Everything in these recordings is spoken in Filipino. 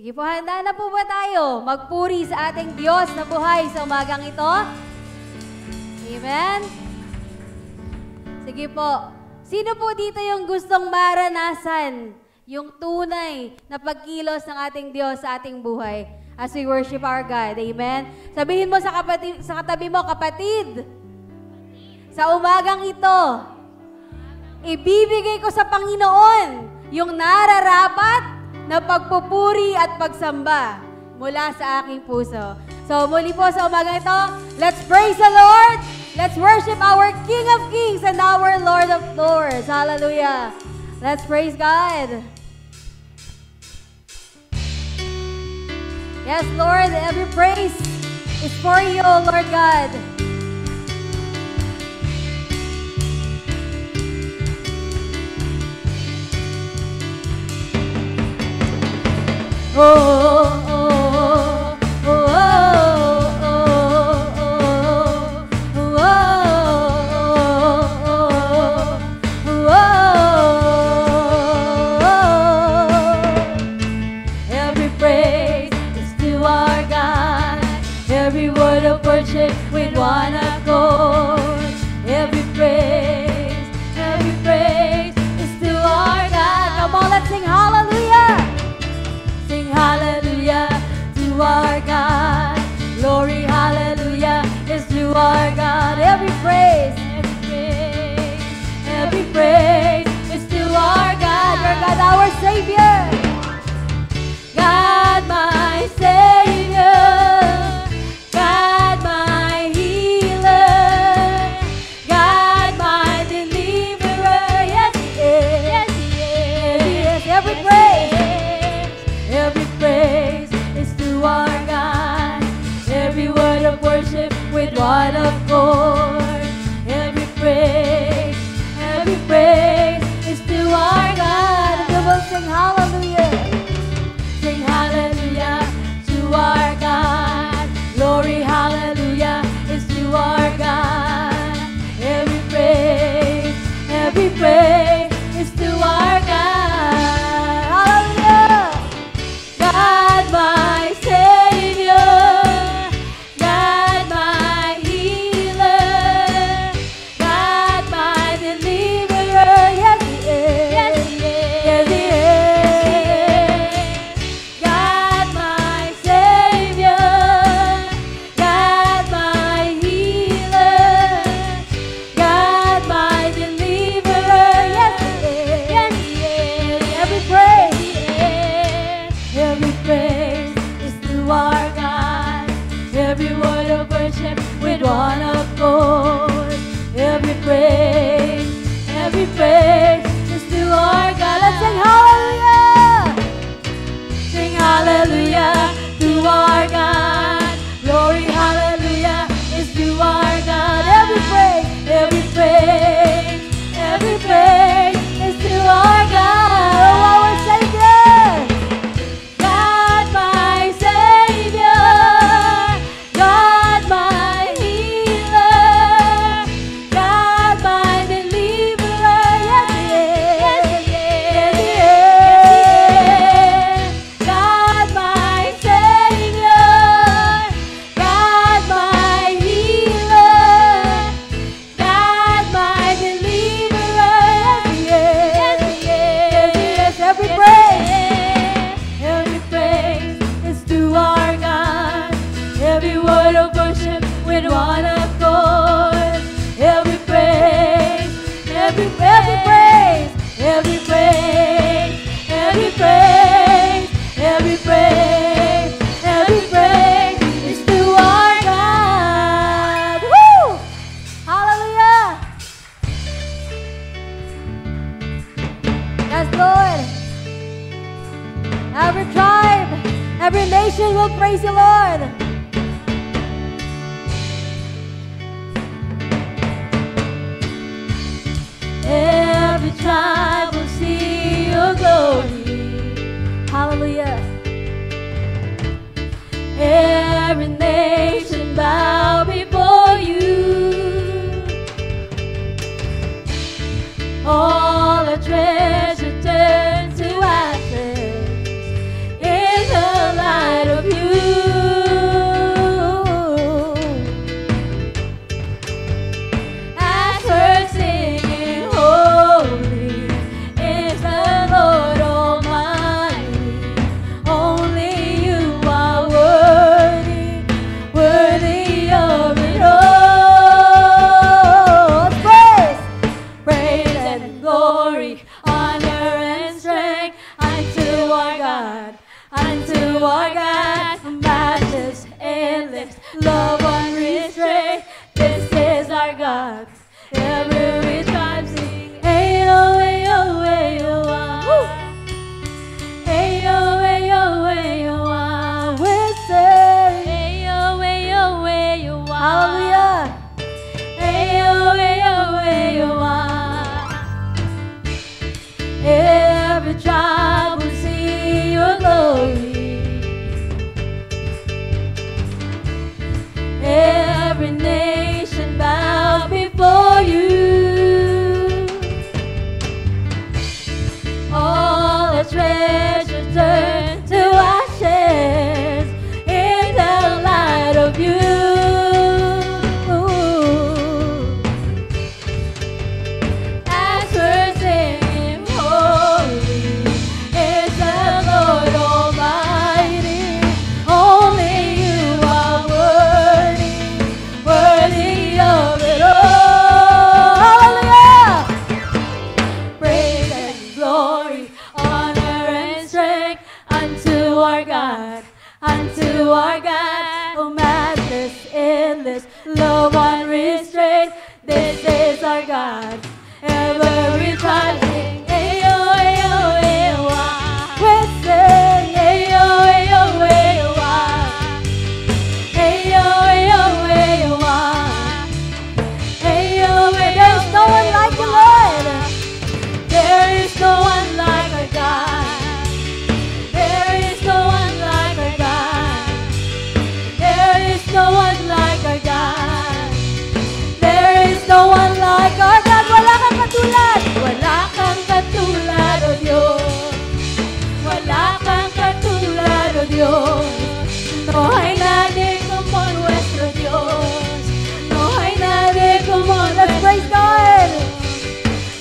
Sige po, handa na po ba tayo magpuri sa ating Diyos na buhay sa umagang ito? Amen? Sige po. Sino po dito yung gustong maranasan yung tunay na pagkilos ng ating Diyos sa ating buhay as we worship our God? Amen? Sabihin mo sa katabi mo, kapatid, sa umagang ito, ibibigay ko sa Panginoon yung nararapat na pagpupuri at pagsamba mula sa aking puso. So muli po sa umagang ito, let's praise the Lord! Let's worship our King of Kings and our Lord of Lords. Hallelujah! Let's praise God! Yes, Lord, every praise is for you, Lord God. Every praise is to our God. Every word of worship with one accord. Every praise is to our God. Come on, let's sing hallelujah! Hallelujah to our God. Glory, hallelujah, is to our God. Every praise is to our God. Our God, our Savior. God, my Savior. God, my healer. God, my deliverer. Yes, He is. Yes, He is. Every praise. Every praise is to our God. Every word of worship with one accord. Every praise is to our God. And we will sing hallelujah. Sing hallelujah to our God. Glory, hallelujah is to our God. Every praise is to our God. Hallelujah. God, my Savior. God, my healer. God, my deliverer. Yes, He is. Yes, He is. Yes, He is. God, my Savior. God, my healer. God, my deliverer. Yes, He is. Yes, He is. Every praise is to our God. Every word of worship with one accord. Every praise is to our God. Let's sing hallelujah. Sing hallelujah to our God. Glory, hallelujah is to our God. Every praise is to our God. Oh, our Savior. God, my Savior. God, my healer. God, my deliverer. Yes, He is. Yes, He is. God, my Savior. God, my healer. God, my deliverer. Yes, He is. Every praise is to our God. Every word of worship with one accord. Every praise is to our God. Woo! Hallelujah. Yes, Lord. Every tribe, every nation will praise you, Lord. Every tribe will see your glory. Hallelujah. Every nation bow before you. All our treasure turn to ashes in the honor and strength unto our God, unto our God, matchless, endless, love unrestrained. This is our God. Every tribe sing, ayo, ayo, ayo, ah. Ayo, ayo, ayo, ah. We say, ayo, ayo, ayo, ah. Hallelujah. Ayo, ayo, ayo, ah. Every tribe will see your glory. Every nation bow before you. All the treasures turn to ashes in the light of you. As we're singing, holy is the Lord Almighty. Only you are worthy, worthy of it all. Hallelujah! Praise and glory, honor and strength unto our God, unto our God. Oh, matchless, endless, love unrestrained. This is our God. Every tribe sing, ayo, ayo, ayo, ah. We sing, ayo, ayo, ayo, ah. Ayo, ayo, ayo, ah. Ayo, ayo, There's no one like you, Lord. there is no one like our God. There is no one like our God. There is no one like our God. There is no one like our God. Wala kang katulad. Wala kang katulad, O Diyos. Wala kang katulad, O Diyos. No hay nadie como nuestro Dios. No hay nadie como Let's praise God.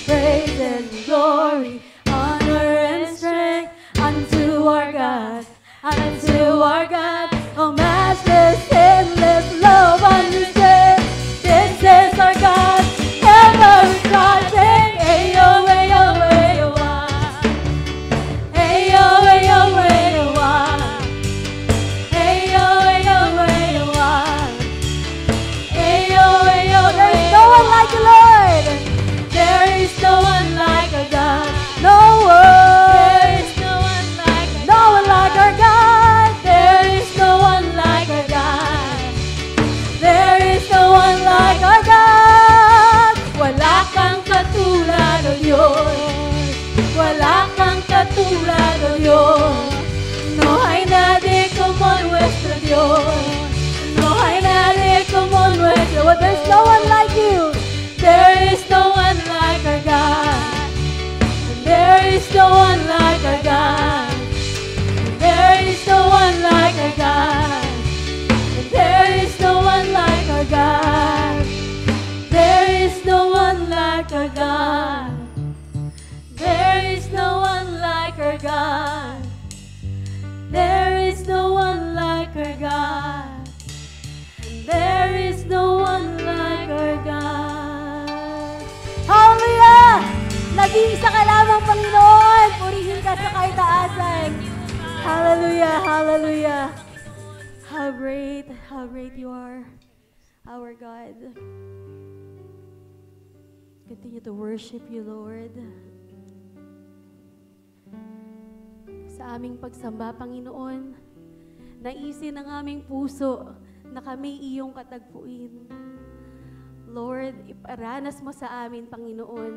Praise and glory, honor and strength unto our God, unto our God. Oh, matchless, endless, love unrestrained. This is our God. Every tribe sing, ayo, ayo, ayo, ah. Ayo, ayo, ayo, ah. Ayo, ayo, ayo, ah. Ayo, ayo, There's no one like you, Lord. there is no one like our God. No There one. is no one like our No one like our God. There is no one like our God. There is no one like our God. Wala kang katulad, O Diyos. Wala kang katulad, O Diyos. No hay nadie como nuestro Dios. No hay nadie como nuestro Well, there's no one like you. There is no one like our God. There is no one like our God. There is no one like our God. There is no one like our God. There is no one like our God. There is no one like our God. There is no one like our God. There is no one like our God. Hallelujah! Nag-iisa ka lamang, Panginoon. Purihin ka sa kaitaasan. Hallelujah, hallelujah. How great you are, our God. Continue to worship you, Lord. Sa aming pagsamba, Panginoon, naisin ang aming puso na kami iyong katagpuin. Lord, iparanas mo sa amin, Panginoon,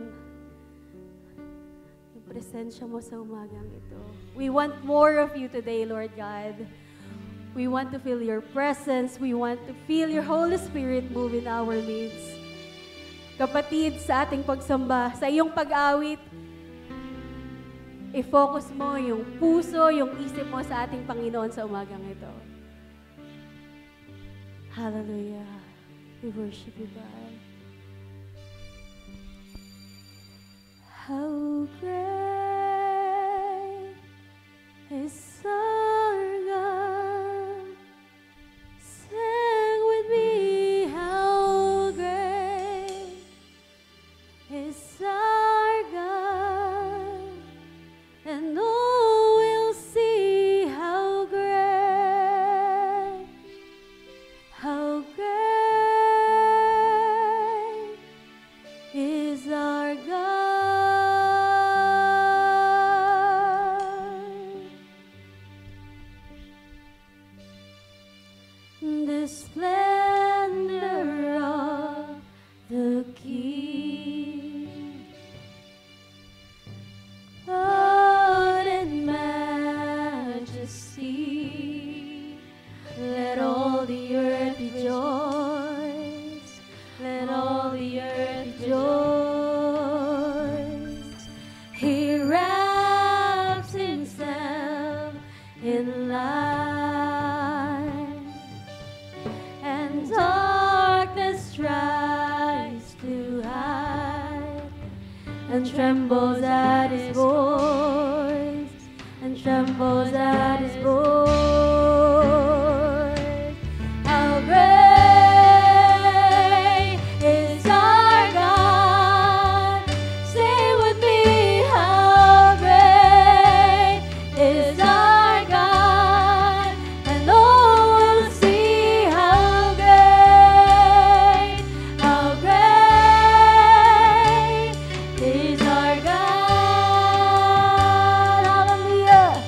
yung presensya mo sa umagang ito. We want more of you today, Lord God. We want to feel your presence. We want to feel your Holy Spirit move in our midst. Kapatid, sa ating pagsamba, sa iyong pag-awit, i-focus mo yung puso, yung isip mo sa ating Panginoon sa umagang ito. Hallelujah. We worship you, God. How great is our God. Sing with me, how great is our God. in light, and darkness tries to hide, and trembles at his voice, and trembles at his voice. How great is our God! Sing with me, how great is our God! And all will see how great is our God! Hallelujah!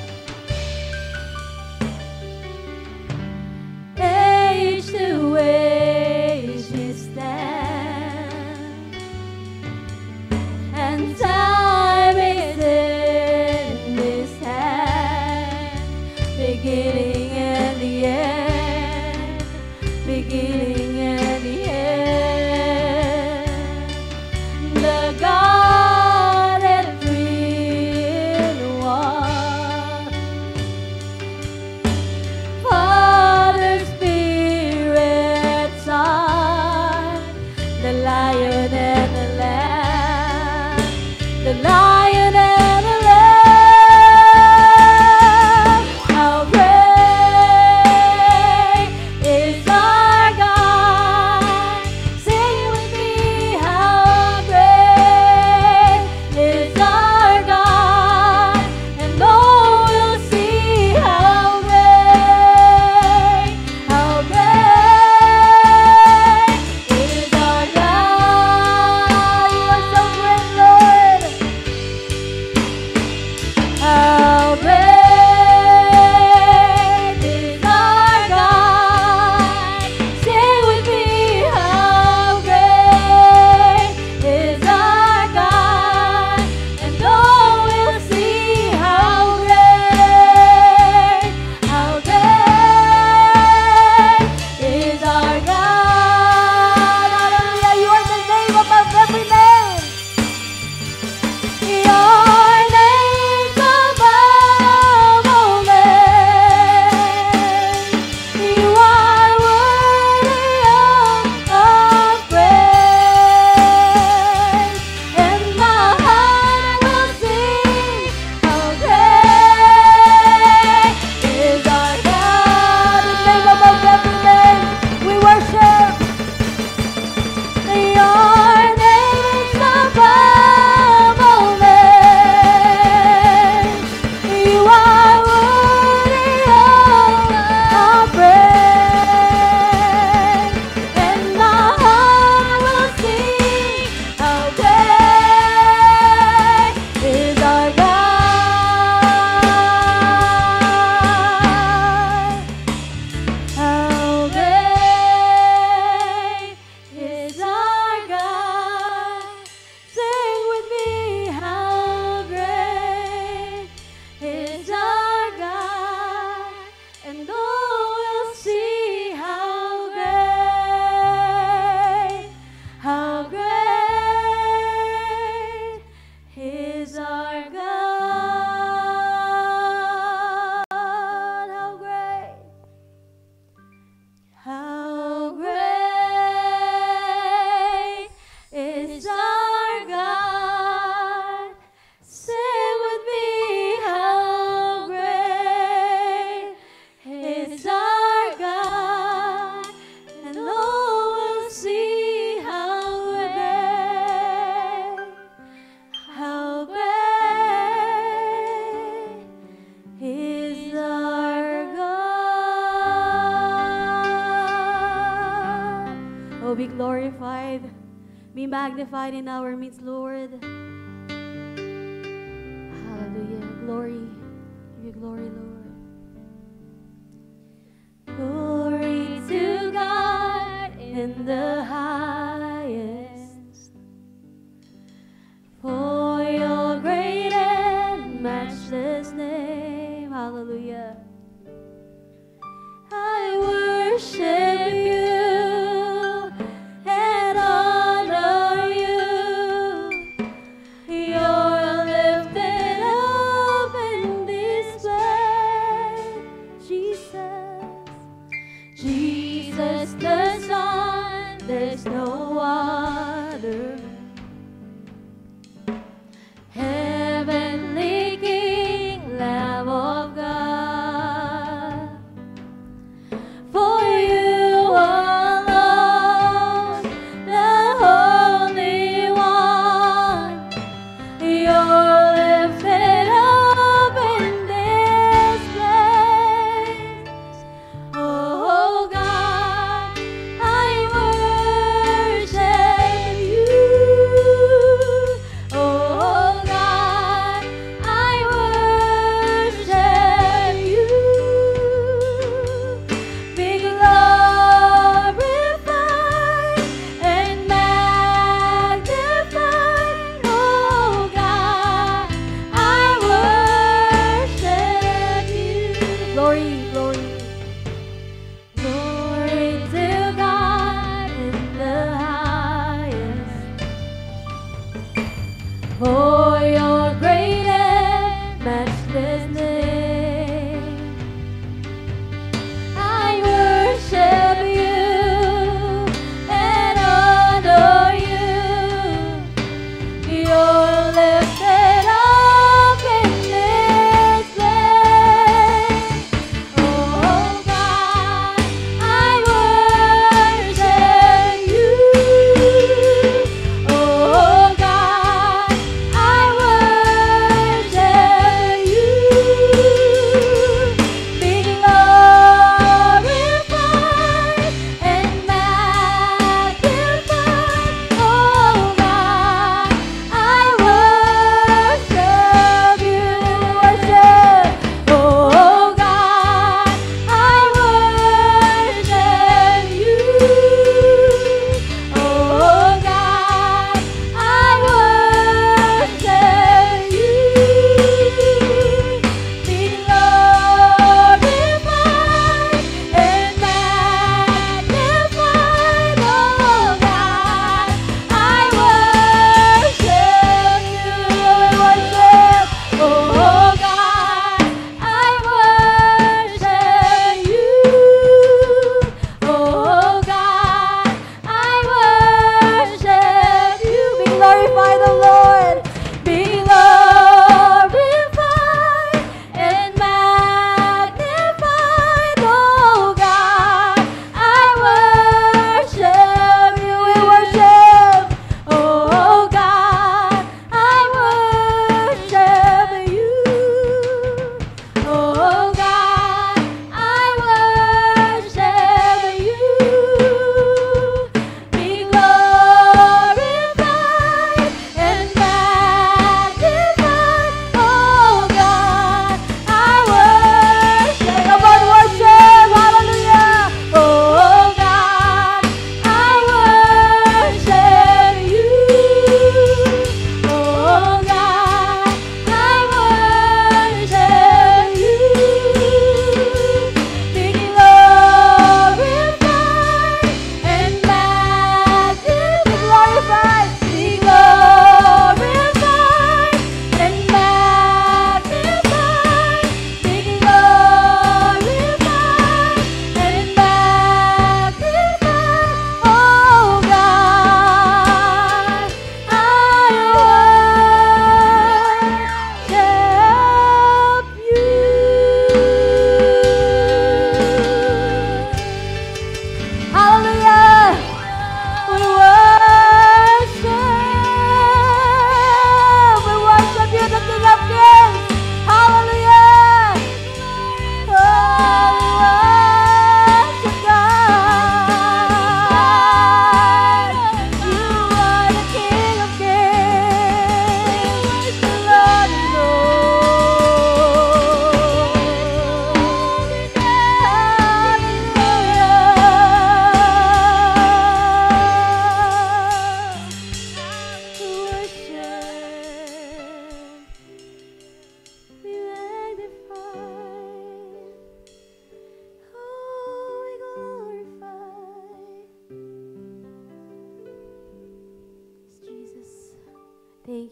Age to age we stand, and time is in his hand, beginning and the end, beginning and the end. The God and three in one, Father, Spirit, Son, the Lion and the Lamb, the Lion and the Lamb. How great is our God! Sing with me, how great is our God! And all will see how great is our God. You are so great, Lord. How great is our God! Sing with me, how great is our God! And all will see how great is our God. Hallelujah! You are the name above every name. Your name's above all names. You are worthy of praise, and my heart will sing how great is our God. The name above every name, we worship. Your name's above all names. You are worthy of our praise, and my heart will sing how great is our God. How great is our God! Sing with me, how great is our God! And all will see how great is our God. How great is our God! Sing with me, how great is our God! And all will see how great is our God. Oh, be glorified, be magnified in our midst, Lord. Hallelujah. Glory. Give you glory, Lord. Glory to God in the highest, for your great and matchless name. Hallelujah. I worship you and honor you.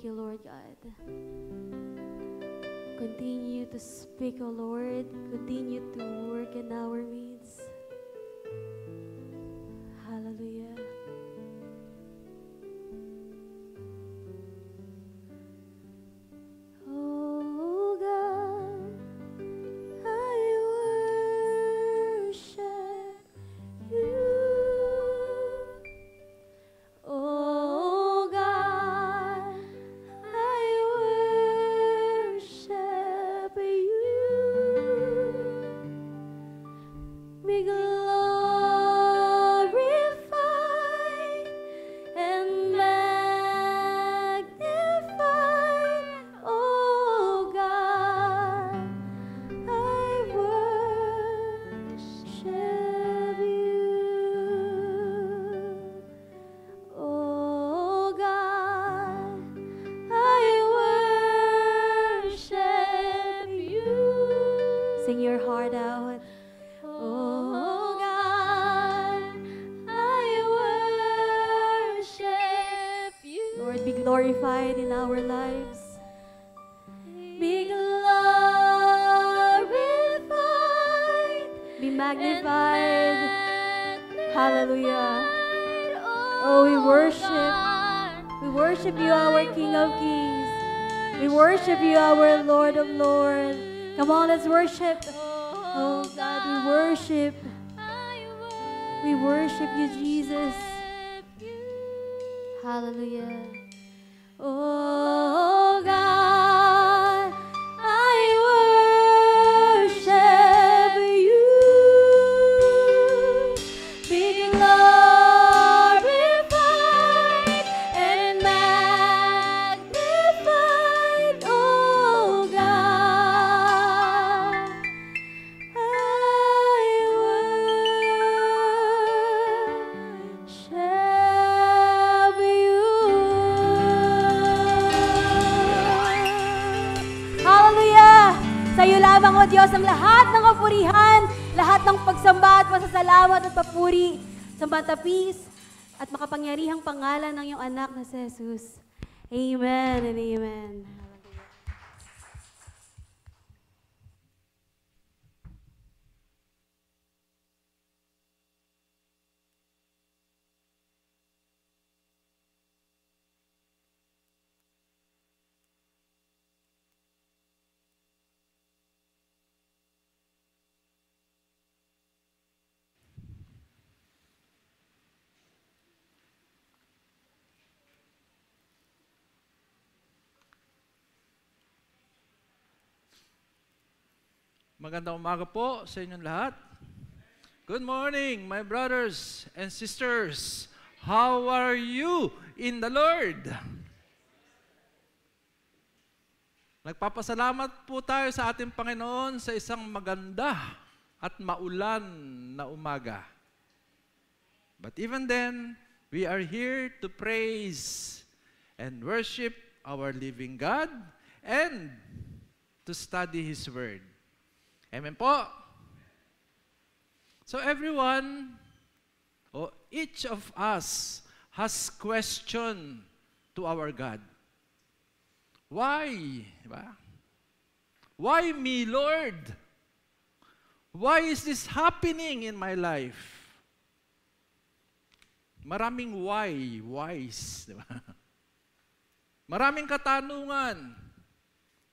Thank you, Lord God. Continue to speak, O Lord. Continue to work in our midst. Hallelujah. Oh God, I worship you. Oh God, I worship you. Be glorified and magnified, oh God, I worship you. Oh God, I worship you. Sing your heart out. Oh God, I worship you. Lord, be glorified in our lives. Be glorified. Be magnified. Hallelujah. Oh, we worship. We worship you, our King of Kings. We worship you, our Lord of Lords. Come on, let's worship. Oh God, we worship. We worship you, Jesus. Hallelujah. Oh God, I worship you. Be glorified and magnified, oh God. I worship you. Hallelujah! Sa iyo lamang, O Diyos, ang lahat ng kapurihan, lahat ng pagsamba at pasasalamat at papuri sa matapis at makapangyarihang pangalan ng iyong anak na si Jesus. Amen and amen. Magandang umaga po sa inyong lahat. Good morning, my brothers and sisters. How are you in the Lord? Nagpapasalamat po tayo sa ating Panginoon sa isang maganda at maulan na umaga. But even then, we are here to praise and worship our living God and to study His Word. Amen po. So everyone, or each of us has question to our God. Why? Diba? Why me, Lord? Why is this happening in my life? Maraming whys, diba? Maraming katanungan.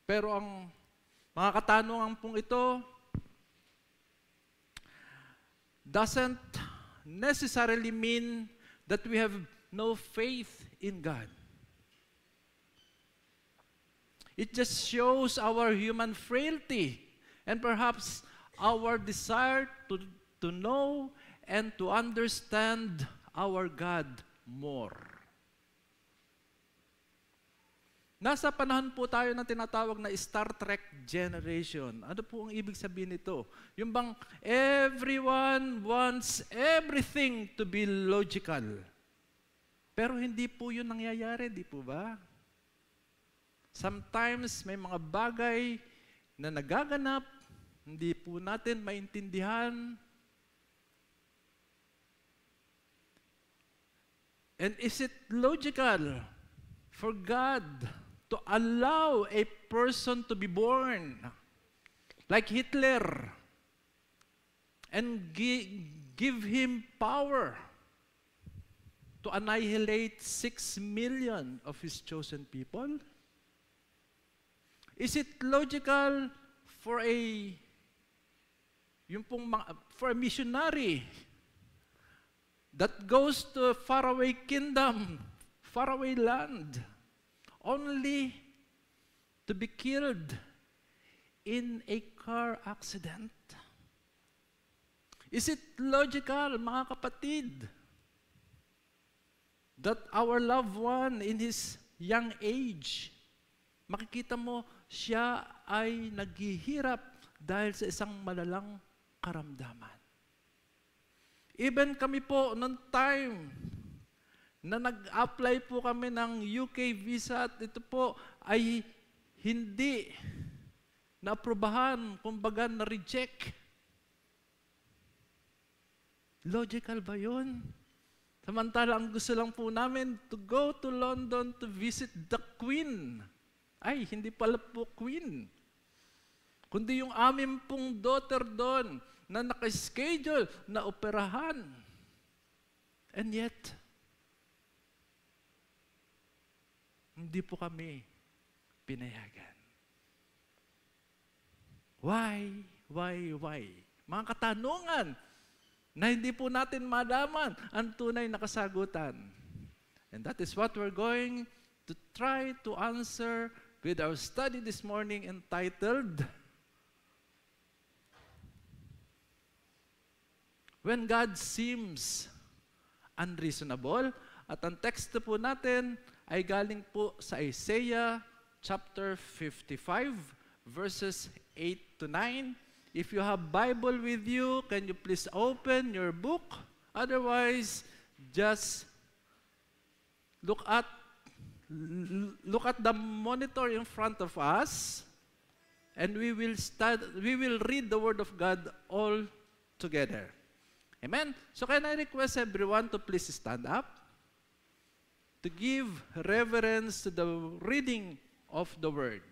Pero ang mga katanungan pong ito doesn't necessarily mean that we have no faith in God. It just shows our human frailty and perhaps our desire to know and to understand our God more. Nasa panahon po tayo na tinatawag na Star Trek generation. Ano po ang ibig sabihin nito? Yung bang everyone wants everything to be logical. Pero hindi po yun nangyayari, di po ba? Sometimes may mga bagay na nagaganap, hindi po natin maintindihan. And is it logical for God to allow a person to be born like Hitler and give him power to annihilate 6 million of his chosen people? Is it logical for a missionary that goes to a faraway kingdom, faraway land, only to be killed in a car accident? Is it logical, mga kapatid, that our loved one in his young age, makikita mo, siya ay naghihirap dahil sa isang malalang karamdaman? Even kami po, noong time na nag-apply po kami ng UK visa at ito po ay hindi na-aprobahan, kumbaga na-reject. Logical ba yun? Samantala, ang gusto lang po namin to go to London to visit the Queen. Ay, hindi pala po Queen. Kundi yung aming pong daughter doon na nakaschedule na operahan. And yet, hindi po kami pinayagan. Why? Mga katanungan na hindi po natin malaman ang tunay na kasagutan. And that is what we're going to try to answer with our study this morning entitled, When God Seems Unreasonable. At ang text po natin ay galing po sa Isaiah chapter 55, verses 8 to 9. If you have Bible with you, can you please open your book? Otherwise, just look at the monitor in front of us, and we will read the Word of God all together. Amen? So can I request everyone to please stand up to give reverence to the reading of the Word.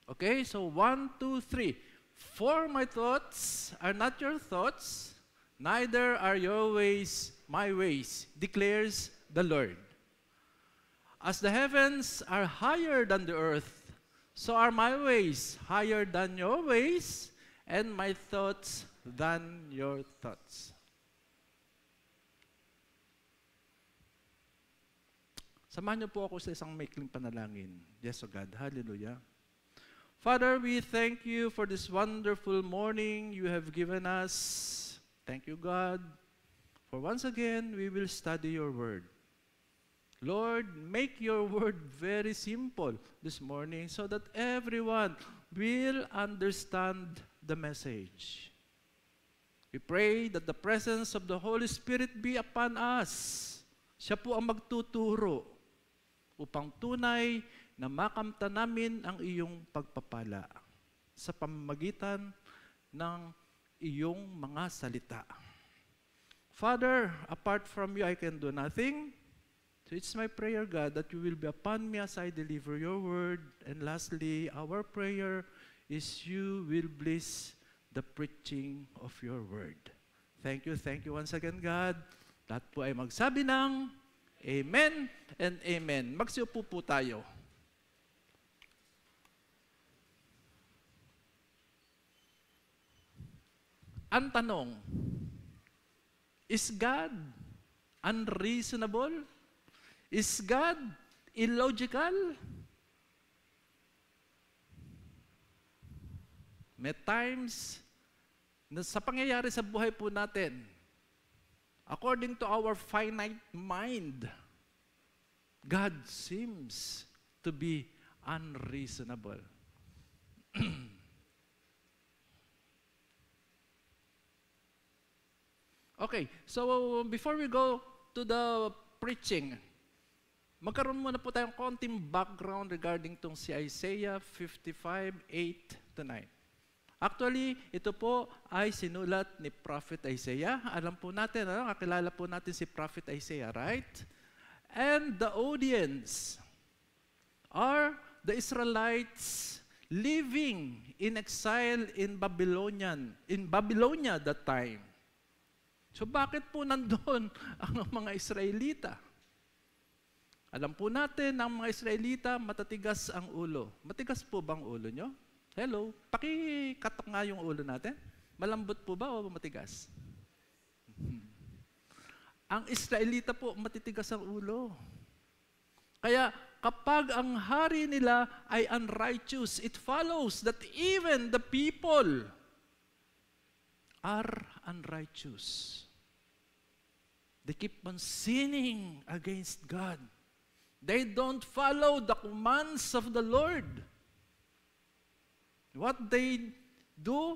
Okay, so 1, 2, 3. For my thoughts are not your thoughts, neither are your ways my ways, declares the Lord. As the heavens are higher than the earth, so are my ways higher than your ways, and my thoughts than your thoughts. Samahan niyo po ako sa isang maikling panalangin. Yes, O God. Hallelujah. Father, we thank you for this wonderful morning you have given us. Thank you, God, for once again we will study your word. Lord, make your word very simple this morning so that everyone will understand the message. We pray that the presence of the Holy Spirit be upon us. Siya po ang magtuturo upang tunay na makamta namin ang iyong pagpapala sa pamamagitan ng iyong mga salita. Father, apart from you, I can do nothing. So it's my prayer, God, that you will be upon me as I deliver your word. And lastly, our prayer is you will bless the preaching of your word. Thank you once again, God. Lahat po ay magsabi ng Amen and Amen. Magsiupo po tayo. Ang tanong, is God unreasonable? Is God illogical? May times na sa pangyayari sa buhay po natin, according to our finite mind, God seems to be unreasonable. Okay, so before we go to the preaching, magkaroon muna po tayong konting background regarding tong si Isaiah 55, 8 to 9. Actually, ito po ay sinulat ni Prophet Isaiah. Alam po natin, kakilala po natin si Prophet Isaiah, right? and the audience are the Israelites living in exile in Babylonia that time. So bakit po nandun ang mga Israelita? Alam po natin, ang mga Israelita, matatigas ang ulo. Matigas po bang ulo nyo? Hello? Pakikatok nga yung ulo natin. Malambot po ba o matigas? Ang Israelita po, matitigas ang ulo. Kaya kapag ang hari nila ay unrighteous, it follows that even the people are unrighteous. They keep on sinning against God. They don't follow the commands of the Lord. What they do,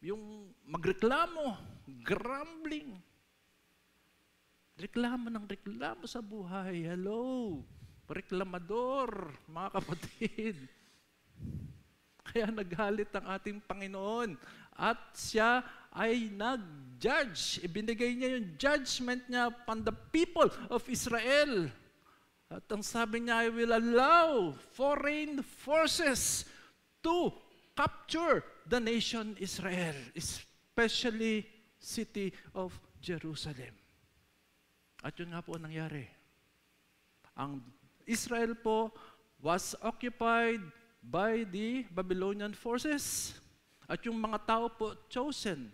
yung magreklamo, grumbling. Reklamo ng reklamo sa buhay. Hello, reklamador, mga kapatid. Kaya naghalit ang ating Panginoon at siya ay nag-judge. Ibinigay niya yung judgment niya upon the people of Israel. At ang sabi niya, I will allow foreign forces to capture the nation Israel, especially city of Jerusalem. At yun nga po ang nangyari. Ang Israel po was occupied by the Babylonian forces. At yung mga tao po chosen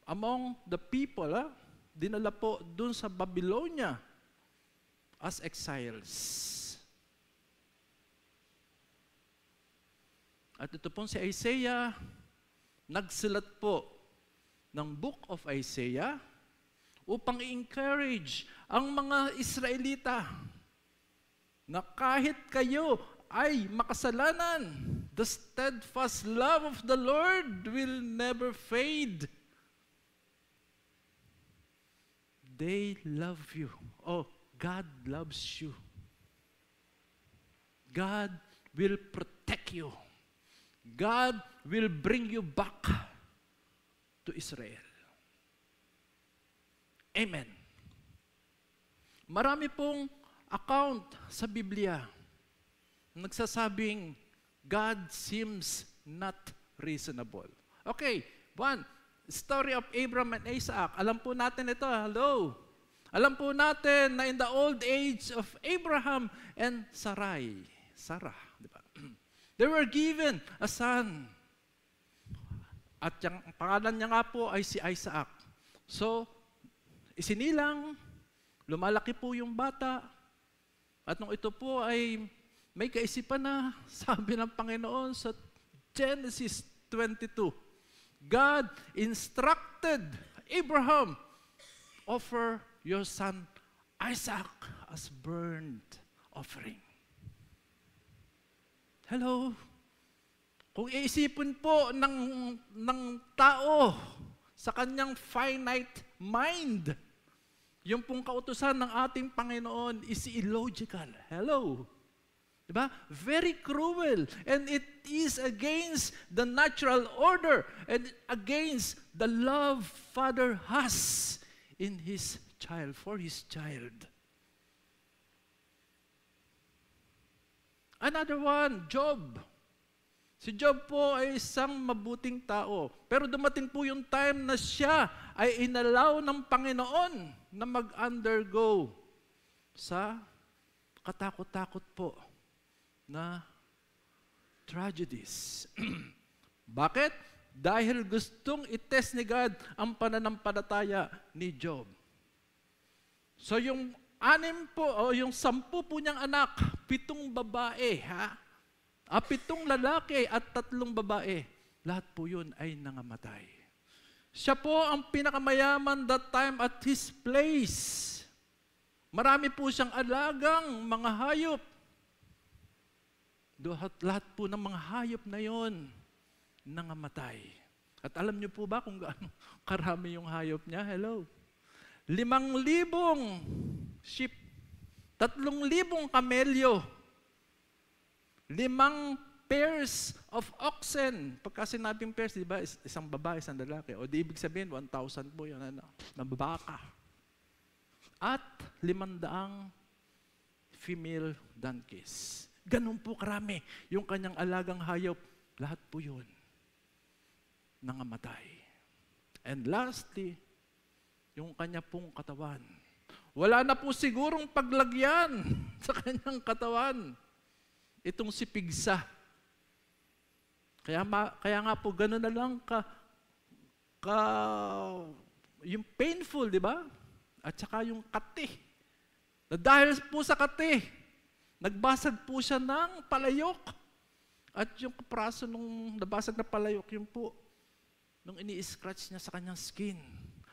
among the people, dinala po dun sa Babylonia as exiles. At ito pong si Isaiah, nagsulat po ng Book of Isaiah upang i-encourage ang mga Israelita na kahit kayo ay makasalanan, the steadfast love of the Lord will never fade. They love you. Oh, God loves you. God will protect you. God will bring you back to Israel. Amen. Marami pong account sa Biblia nagsasabing God seems not reasonable. Okay, one, story of Abraham and Isaac. Alam po natin ito, hello. Alam po natin na in the old age of Abraham and Sarah, di ba? They were given a son. At yung pangalan niya nga po ay si Isaac. So, isinilang, lumalaki po yung bata, at nung ito po ay may kaisipan na, sabi ng Panginoon sa Genesis 22, God instructed Abraham, offer your son Isaac as burnt offering. Hello? Kung iisipin po ng tao sa kanyang finite mind, yung pong kautusan ng ating Panginoon is illogical. Hello? Diba? Very cruel. And it is against the natural order and against the love Father has in His child, for His child. Another one, Job. Si Job po ay isang mabuting tao. Pero dumating po yung time na siya ay inalaw ng Panginoon na mag-undergo sa katakot-takot po na tragedies. Bakit? Dahil gustong itest ni God ang pananampalataya ni Job. So yung 6 po, o yung 10 po niyang anak, 7 babae, 7 lalaki at 3 babae, lahat po yun ay nangamatay. Siya po ang pinakamayaman that time at his place. Marami po siyang alagang mga hayop. Lahat po ng mga hayop na yon nangamatay. At alam niyo po ba kung gaano karami yung hayop niya? Hello? 5,000 sheep, 3,000 kamelyo, 5 pairs of oxen. Pagka sinabing pairs, di ba, isang babae, isang lalaki. O di ibig sabihin, 1,000 po yun, na baka. at 500 female donkeys. Ganun po karami yung kanyang alagang hayop. Lahat po yun nangamatay. And lastly, yung kanya pong katawan. Wala na po sigurong paglagyan sa kanyang katawan. Itong si Pigsa. Kaya nga po ganun na lang yung painful, di ba? At saka yung kati. Na dahil po sa kati, nagbasag po siya ng palayok. At yung kapraso nung nabasag na palayok, yun po, nung ini-scratch niya sa kanyang skin,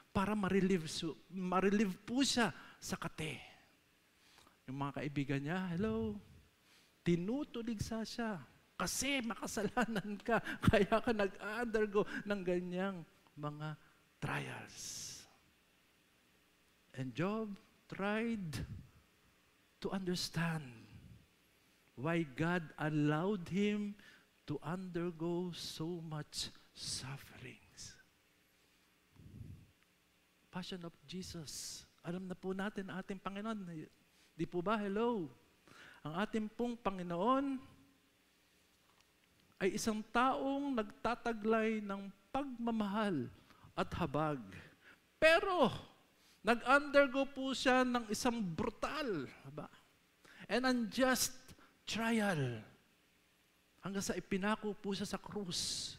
para ma-relieve po siya sa kati. Yung mga kaibigan niya, hello, tinutuligsa siya. Kasi makasalanan ka, kaya ka nag-undergo ng ganyang mga trials. And Job tried to understand why God allowed him to undergo so much sufferings. Passion of Jesus. Alam na po natin ang ating Panginoon. Di po ba? Hello. Ang ating pong Panginoon ay isang taong nagtataglay ng pagmamahal at habag. Pero, nag-undergo po siya ng isang brutal and unjust trial. Hanggang sa ipinako po siya sa krus,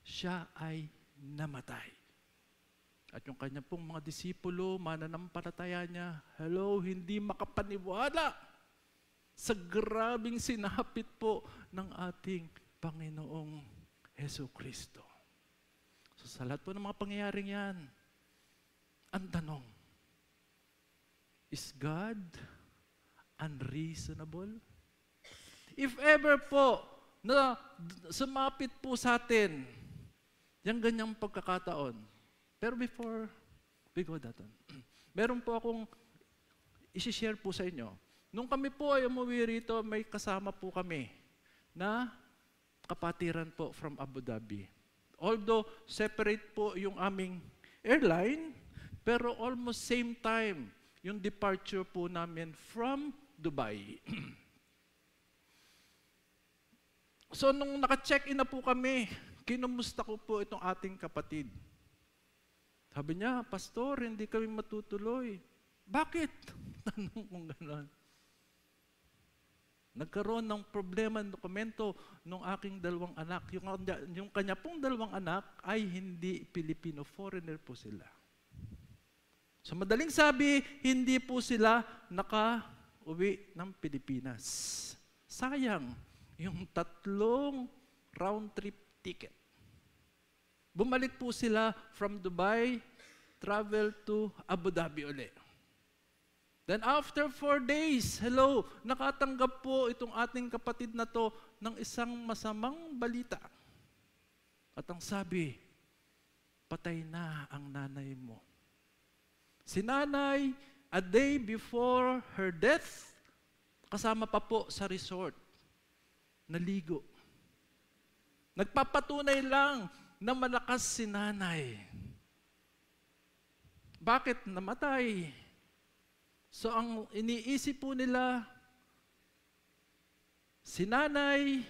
siya ay namatay. At yung kanya pong mga disipulo, mananampalataya niya, hello, hindi makapaniwala sa grabing sinapit po ng ating Panginoong Jesucristo. So sa lahat po ng mga pangyayaring yan, ang tanong, is God unreasonable? If ever po na sumapit po sa atin yung ganyang pagkakataon, pero before we go that on, meron po akong isi-share po sa inyo. Nung kami po ay umuwi rito, may kasama po kami na kapatiran po from Abu Dhabi. Although separate po yung aming airline, pero almost same time yung departure po namin from Dubai. So nung naka-check-in na po kami, kinumusta ko po itong ating kapatid. Sabi niya, Pastor, hindi kami matutuloy. Bakit? Tanong kong gano'n. Nagkaroon ng problema ng dokumento ng aking dalawang anak. Yung kanya pong dalawang anak ay hindi Pilipino, foreigner po sila. So madaling sabi, hindi po sila naka-uwi ng Pilipinas. Sayang, yung 3 round trip ticket. Bumalik po sila from Dubai, travel to Abu Dhabi ulit. Then after 4 days, hello, nakatanggap po itong ating kapatid na to ng isang masamang balita. At ang sabi, patay na ang nanay mo. Si nanay, a day before her death, kasama pa po sa resort, naligo. Nagpapatunay lang na malakas si nanay. Bakit namatay? So ang iniisip po nila, si nanay,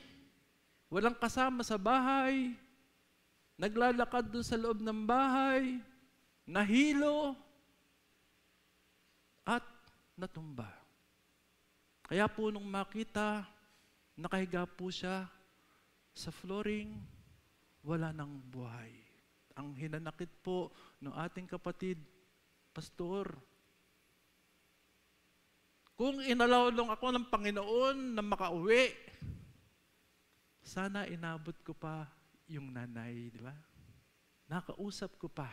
walang kasama sa bahay, naglalakad doon sa loob ng bahay, nahilo, at natumba. Kaya po nung makita, nakahiga po siya sa flooring, wala nang buhay. Ang hinanakit po ng ating kapatid, Pastor, kung inalaw lang ako ng Panginoon na makauwi, sana inabot ko pa yung nanay, di ba? Nakausap ko pa.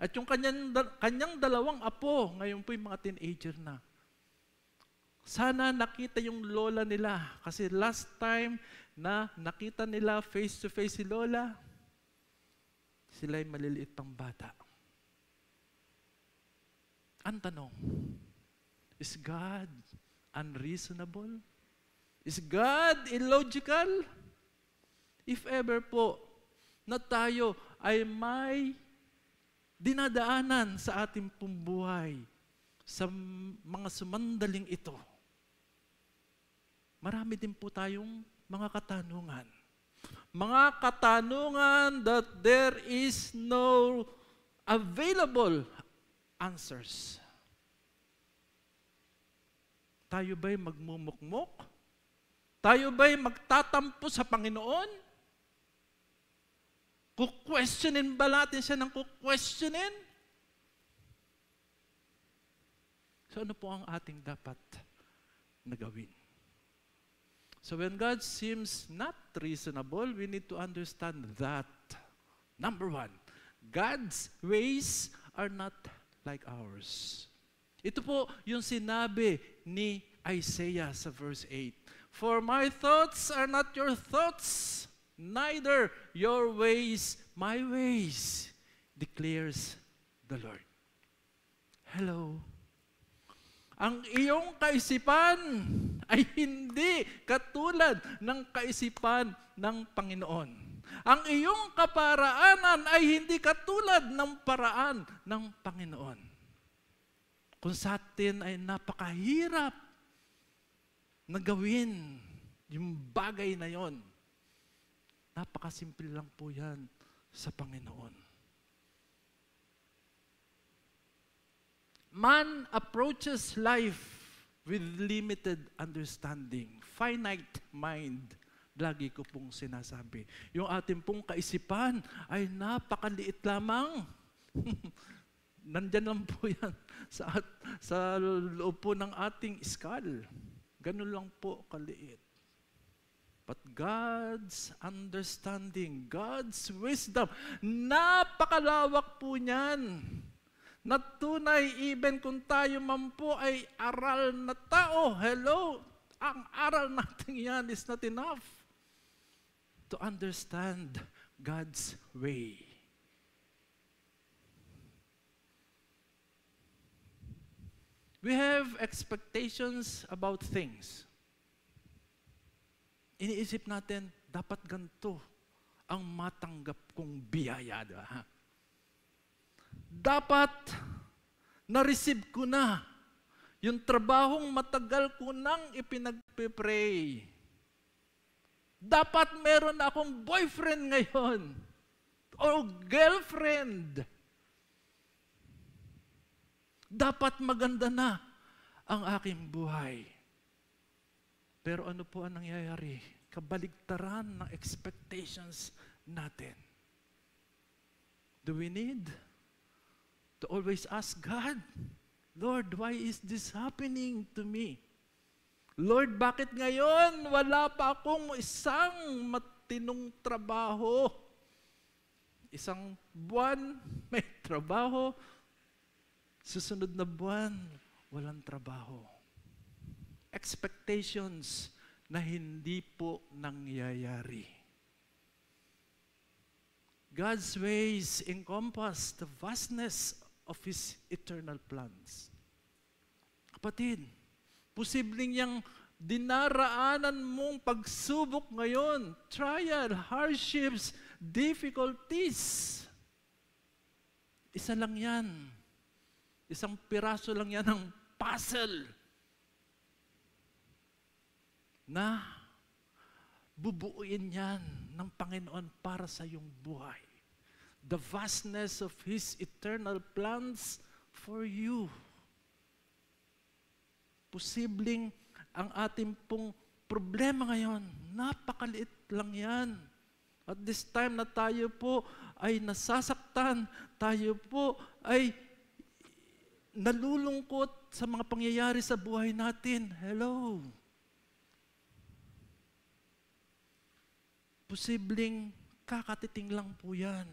At yung kanyang dalawang apo, ngayon po yung mga teenager na. Sana nakita yung lola nila. Kasi last time na nakita nila face-to-face si lola, sila'y maliliit pang bata. Ang tanong, is God unreasonable? Is God illogical? If ever po na tayo ay may dinadaanan sa ating pong buhay, sa mga sumandaling ito, marami din po tayong mga katanungan. Mga katanungan that there is no available answers. Tayo ba'y magmumukmok? Tayo ba'y magtatampo sa Panginoon? Kukwestiyonin ba natin siya ng kukwestiyonin? So ano po ang ating dapat na gawin? So when God seems not reasonable, we need to understand that. Number one, God's ways are not like ours. Ito po yung sinabi ni Isaiah sa verse 8. For my thoughts are not your thoughts, neither your ways my ways, declares the Lord. Hello. Ang iyong kaisipan ay hindi katulad ng kaisipan ng Panginoon. Ang iyong kaparaanan ay hindi katulad ng paraan ng Panginoon. Kung sa atin ay napakahirap na gawin yung bagay na yon, napakasimple lang po yan sa Panginoon. Man approaches life with limited understanding, finite mind. Lagi ko pong sinasabi. Yung ating pong kaisipan ay napakaliit lamang. Nandyan lang po yan sa loob po ng ating skull. Ganun lang po kaliit. But God's understanding, God's wisdom, napakalawak po niyan. Na tunay, even kung tayo man po ay aral na tao, hello, ang aral natin yan is not enough to understand God's way. We have expectations about things. Iniisip natin, dapat ganito ang matanggap kong biyaya. Diba? Dapat na-receive ko na yung trabahong matagal ko nang ipinagpipray. Dapat meron akong boyfriend ngayon o girlfriend. Dapat maganda na ang aking buhay. Pero ano po ang nangyayari? Kabaligtaran ng expectations natin. Do we need to always ask God, Lord, why is this happening to me? Lord, bakit ngayon wala pa akong isang matinong trabaho? Isang buwan may trabaho, susunod na buwan walang trabaho. Expectations na hindi po nangyayari. God's ways encompass the vastness of His eternal plans. Kapatid, posibleng yung dinaraanan mong pagsubok ngayon, trial, hardships, difficulties. Isa lang yan. Isang piraso lang yan ng puzzle na bubuuin yan ng Panginoon para sa iyong buhay. The vastness of His eternal plans for you. Posibleng ang ating pong problema ngayon, napakaliit lang yan. At this time na tayo po ay nasasaktan, tayo po ay nalulungkot sa mga pangyayari sa buhay natin. Hello. Posibleng kakatiting lang po yan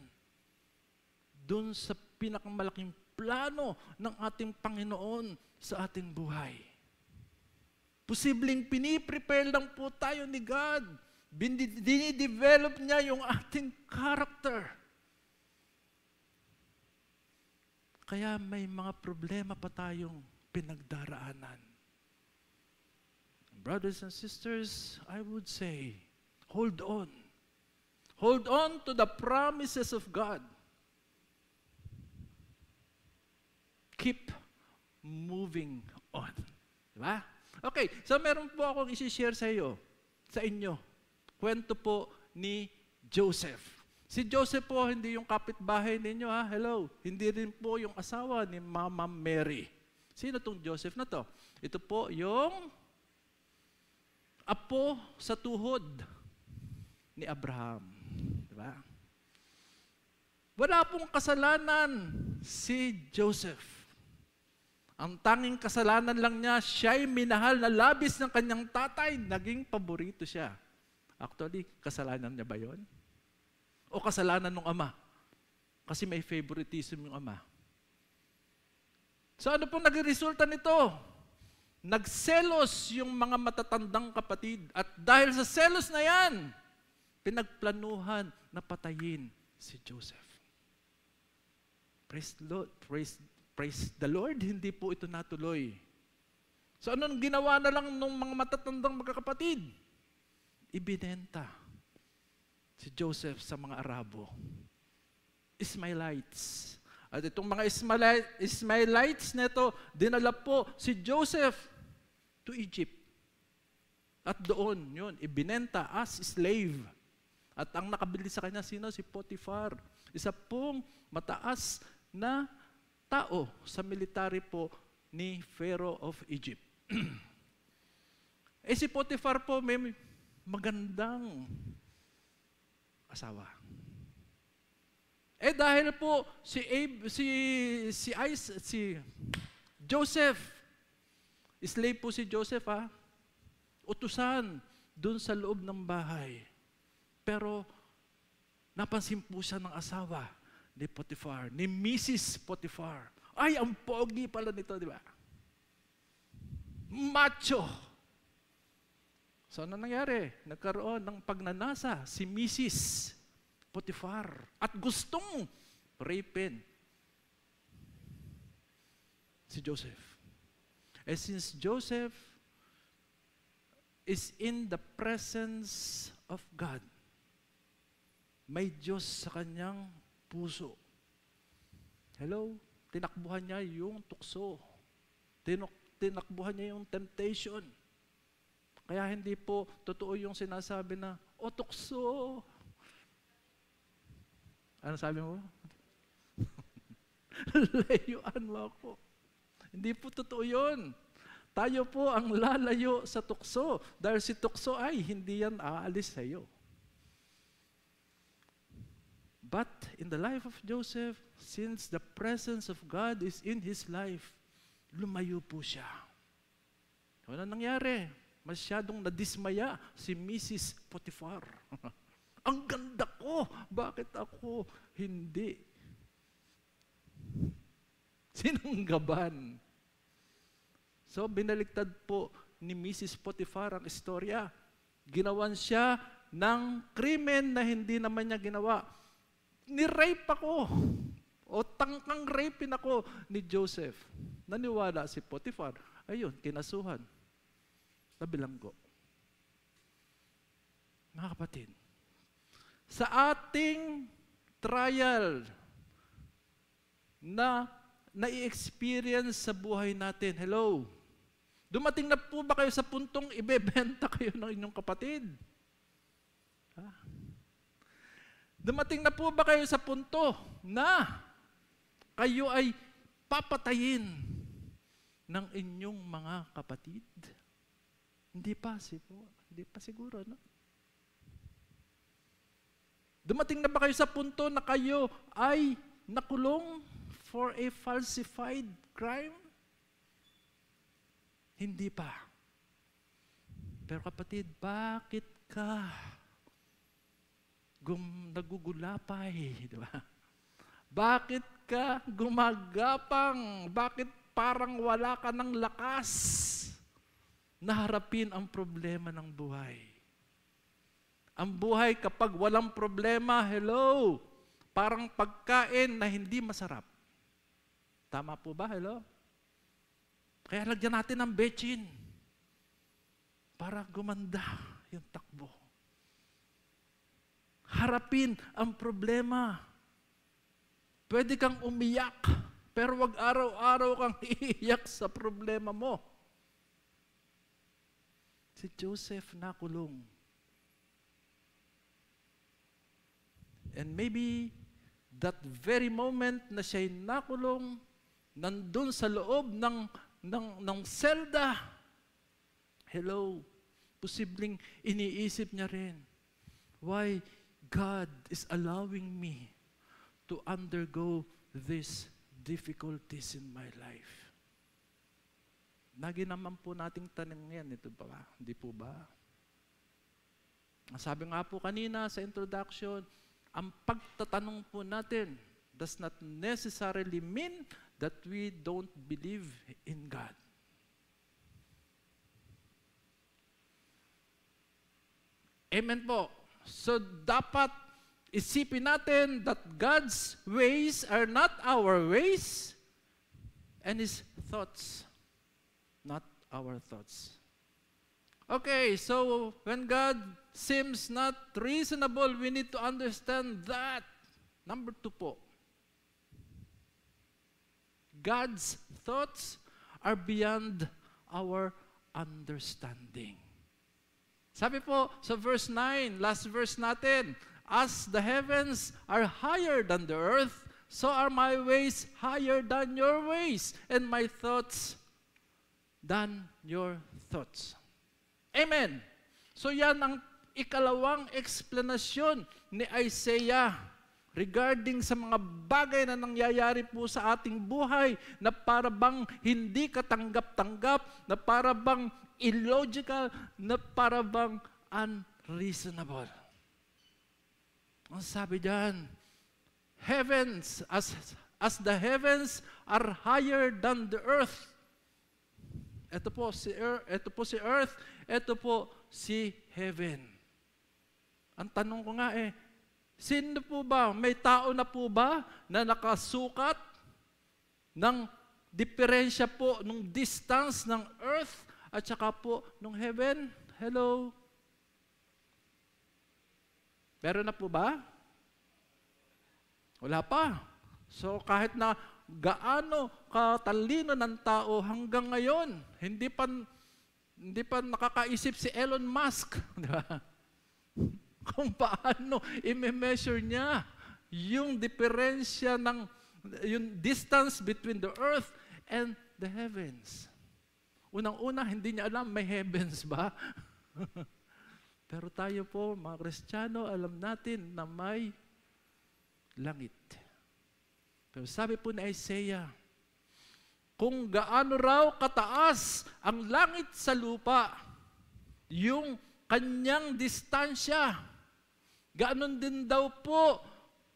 doon sa pinakamalaking plano ng ating Panginoon sa ating buhay. Posibleng piniprepare lang po tayo ni God. Dinidevelop niya yung ating character. Kaya may mga problema pa tayong pinagdaraanan. Brothers and sisters, I would say, hold on. Hold on to the promises of God. Keep moving on. Diba? Okay, so meron po akong isi-share sa inyo. Kwento po ni Joseph. Si Joseph po, hindi yung kapitbahay ninyo, ha? Hello. Hindi rin po yung asawa ni Mama Mary. Sino tong Joseph na to? Ito po yung apo sa tuhod ni Abraham. Diba? Wala pong kasalanan si Joseph. Ang tanging kasalanan lang niya, siya'y minahal na labis ng kanyang tatay. Naging paborito siya. Actually, kasalanan niya ba yon? O kasalanan ng ama? Kasi may favoritism yung ama. So ano pong naging resulta nito? Nagselos yung mga matatandang kapatid. At dahil sa selos na yan, pinagplanuhan na patayin si Joseph. Praise the Lord. Praise the Lord, hindi po ito natuloy. So anong ginawa na lang ng mga matatandang magkakapatid? Ibinenta si Joseph sa mga Arabo. Ismailites. At itong mga Ismailites neto, dinala po si Joseph to Egypt. At doon, yun, ibinenta as slave. At ang nakabili sa kanya, sino? Si Potiphar. Isa pong mataas na tao sa military po ni Pharaoh of Egypt. Si Potiphar po may magandang asawa. Dahil po si Joseph, slave po si Joseph, utusan dun sa loob ng bahay. Pero napansin po siya ng asawa ni Potiphar, ni Mrs. Potiphar. Ay, ang pogi pala nito, di ba? Macho. So, ano nangyari? Nagkaroon ng pagnanasa si Mrs. Potiphar. At gustong rapin si Joseph. Since Joseph is in the presence of God, may Diyos sa kanyang puso. Hello? Tinakbuhan niya yung tukso. Tinakbuhan niya yung temptation. Kaya hindi po totoo yung sinasabi na, o tukso. Ano sabi mo? Layuan mo ako. Hindi po totoo yun. Tayo po ang lalayo sa tukso. Dahil si tukso ay hindi yan aalis sa iyo. But in the life of Joseph, since the presence of God is in his life, lumayo po siya. Ano nangyari? Masyadong nadismaya si Mrs. Potiphar. Ang ganda ko! Bakit ako hindi? Sinunggaban. So, binaliktad po ni Mrs. Potiphar ang istorya. Ginawan siya ng krimen na hindi naman niya ginawa. Ni-rape ako. O tangkang rapin ako ni Joseph. Naniwala si Potiphar. Ayun, kinasuhan. Nabilanggo. Mga kapatid, sa ating trial na nai-experience sa buhay natin, hello, dumating na po ba kayo sa puntong ibebenta kayo ng inyong kapatid? Dumating na po ba kayo sa punto na kayo ay papatayin ng inyong mga kapatid? Hindi pa siguro, no? Dumating na ba kayo sa punto na kayo ay nakulong for a falsified crime? Hindi pa. Pero kapatid, bakit ka nagugulapay, di ba? Bakit ka gumagapang? Bakit parang wala ka ng lakas na harapin ang problema ng buhay? Ang buhay kapag walang problema, hello, parang pagkain na hindi masarap. Tama po ba? Hello? Kaya lagyan natin ng betchin para gumanda yung takbo. Harapin ang problema. Pwede kang umiyak, Pero wag araw-araw kang iiyak sa problema mo. Si Joseph nakulong. And maybe that very moment na siya'y nakulong, nandun sa loob ng selda, hello, posibleng iniisip niya rin, why God is allowing me to undergo these difficulties in my life? Lagi naman po nating tanong yan, ito ba? Hindi po ba? Sabi nga po kanina sa introduction, ang pagtatanong po natin does not necessarily mean that we don't believe in God. Amen po. So dapat isipin natin that God's ways are not our ways and His thoughts not our thoughts. Okay, so when God seems not reasonable, we need to understand that. Number 2 po. God's thoughts are beyond our understanding. Sabi po sa verse 9, last verse natin, as the heavens are higher than the earth, so are my ways higher than your ways, and my thoughts than your thoughts. Amen. So yan ang ikalawang explanation ni Isaiah regarding sa mga bagay na nangyayari po sa ating buhay na para bang hindi katanggap-tanggap, na para bang illogical, na para bang unreasonable. Ang sabi diyan, heavens, as the heavens are higher than the earth. Ito po si earth, ito po si heaven. Ang tanong ko nga sino po ba, may tao na po ba na nakasukat ng diferensya po ng distance ng earth at saka po ng heaven? Hello? Meron na po ba? Wala pa. So kahit na gaano katalino ng tao hanggang ngayon, hindi pa nakakaisip si Elon Musk, di ba? Kung paano i-measure niya yung diferensya ng yung distance between the earth and the heavens. Unang-una, hindi niya alam may heavens ba? Pero tayo po, mga Kristiyano, alam natin na may langit. Pero sabi po ni Isaiah, kung gaano raw kataas ang langit sa lupa, yung kanyang distansya, ganoon din daw po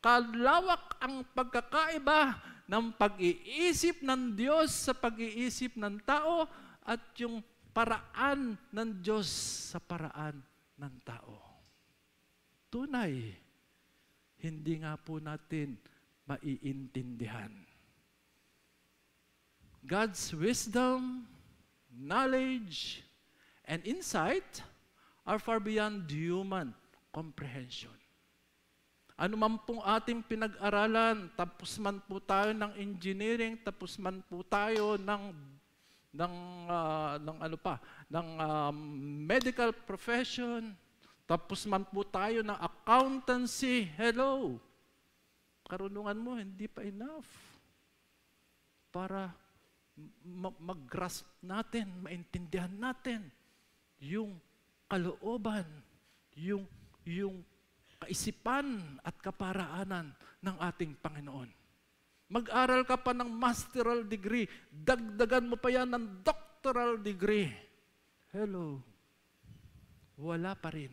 kalawak ang pagkakaiba ng pag-iisip ng Diyos sa pag-iisip ng tao at yung paraan ng Diyos sa paraan ng tao. Tunay, hindi nga po natin maiintindihan. God's wisdom, knowledge, and insight are far beyond human comprehension. Ano man pong ating pinag-aralan, tapos man po tayo ng engineering, tapos man po tayo ng medical profession, tapos man po tayo ng accountancy, hello, karunungan mo hindi pa enough para mag-grasp natin, maintindihan natin yung kalooban, yung kaisipan at kaparaanan ng ating Panginoon. Mag-aral ka pa ng masteral degree, dagdagan mo pa yan ng doctoral degree. Hello, wala pa rin.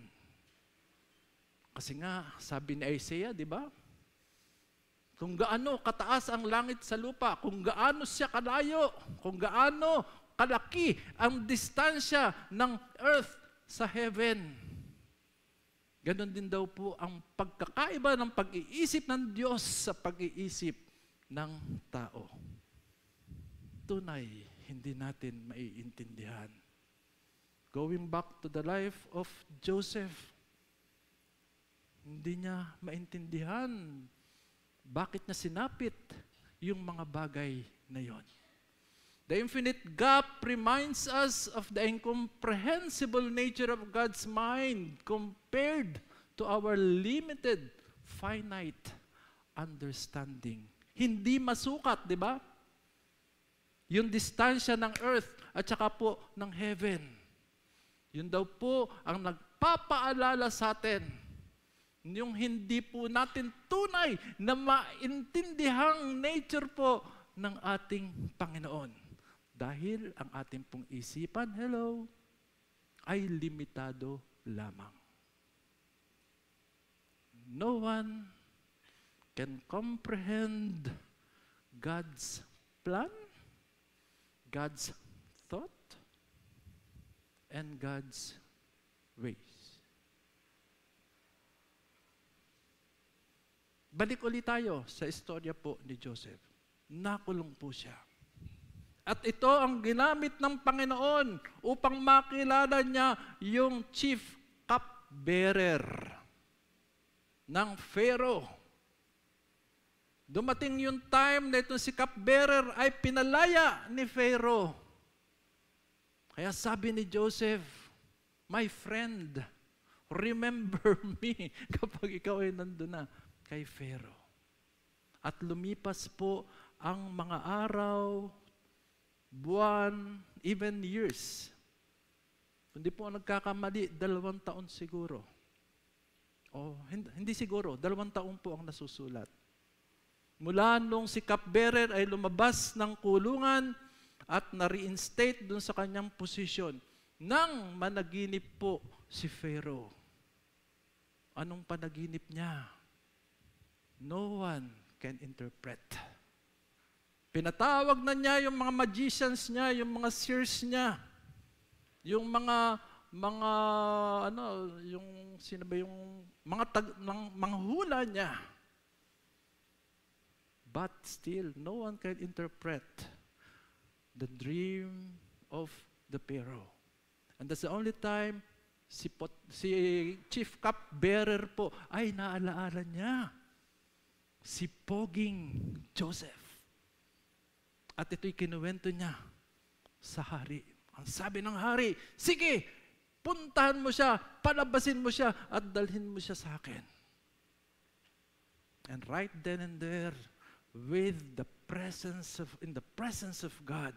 Kasi nga, sabi ni Isaiah, di ba? Kung gaano kataas ang langit sa lupa, kung gaano siya kalayo, kung gaano kalaki ang distansya ng earth sa heaven. Ganon din daw po ang pagkakaiba ng pag-iisip ng Diyos sa pag-iisip ng tao. Tunay, hindi natin maiintindihan. Going back to the life of Joseph, hindi niya maintindihan bakit niya sinapit yung mga bagay na yon. The infinite gap reminds us of the incomprehensible nature of God's mind compared to our limited, finite understanding. Hindi masukat, di ba? Yung distansya ng earth at saka po ng heaven. Yun daw po ang nagpapaalala sa atin. Yung hindi po natin tunay na maintindihang nature po ng ating Panginoon. Dahil ang ating pong isipan, ay limitado lamang. No one can comprehend God's plan, God's thought, and God's ways. Balik ulit tayo sa istorya po ni Joseph. Nakulong po siya. At ito ang ginamit ng Panginoon upang makilala niya yung chief cupbearer ng Pharaoh. Dumating yung time na ito si cupbearer ay pinalaya ni Pharaoh. Kaya sabi ni Joseph, my friend, remember me kapag ikaw ay nandun na kay Pharaoh. At lumipas po ang mga araw, buwan, even years. Hindi po nagkakamali, 2 taon siguro. O, hindi siguro, 2 taon po ang nasusulat. Mula nung si cupbearer ay lumabas ng kulungan at na-reinstate dun sa kanyang posisyon nang managinip po si Pharaoh. Anong panaginip niya? No one can interpret. Pinatawag na niya yung mga magicians niya, yung mga seers niya, yung sino ba yung mga hula niya. But still, no one can interpret the dream of the Pharaoh. And that's the only time si chief cupbearer po ay naalaala niya si Poging Joseph. At ito'y kinuwento niya sa hari. Ang sabi ng hari, sige, puntahan mo siya, palabasin mo siya, at dalhin mo siya sa akin. And right then and there, in the presence of God,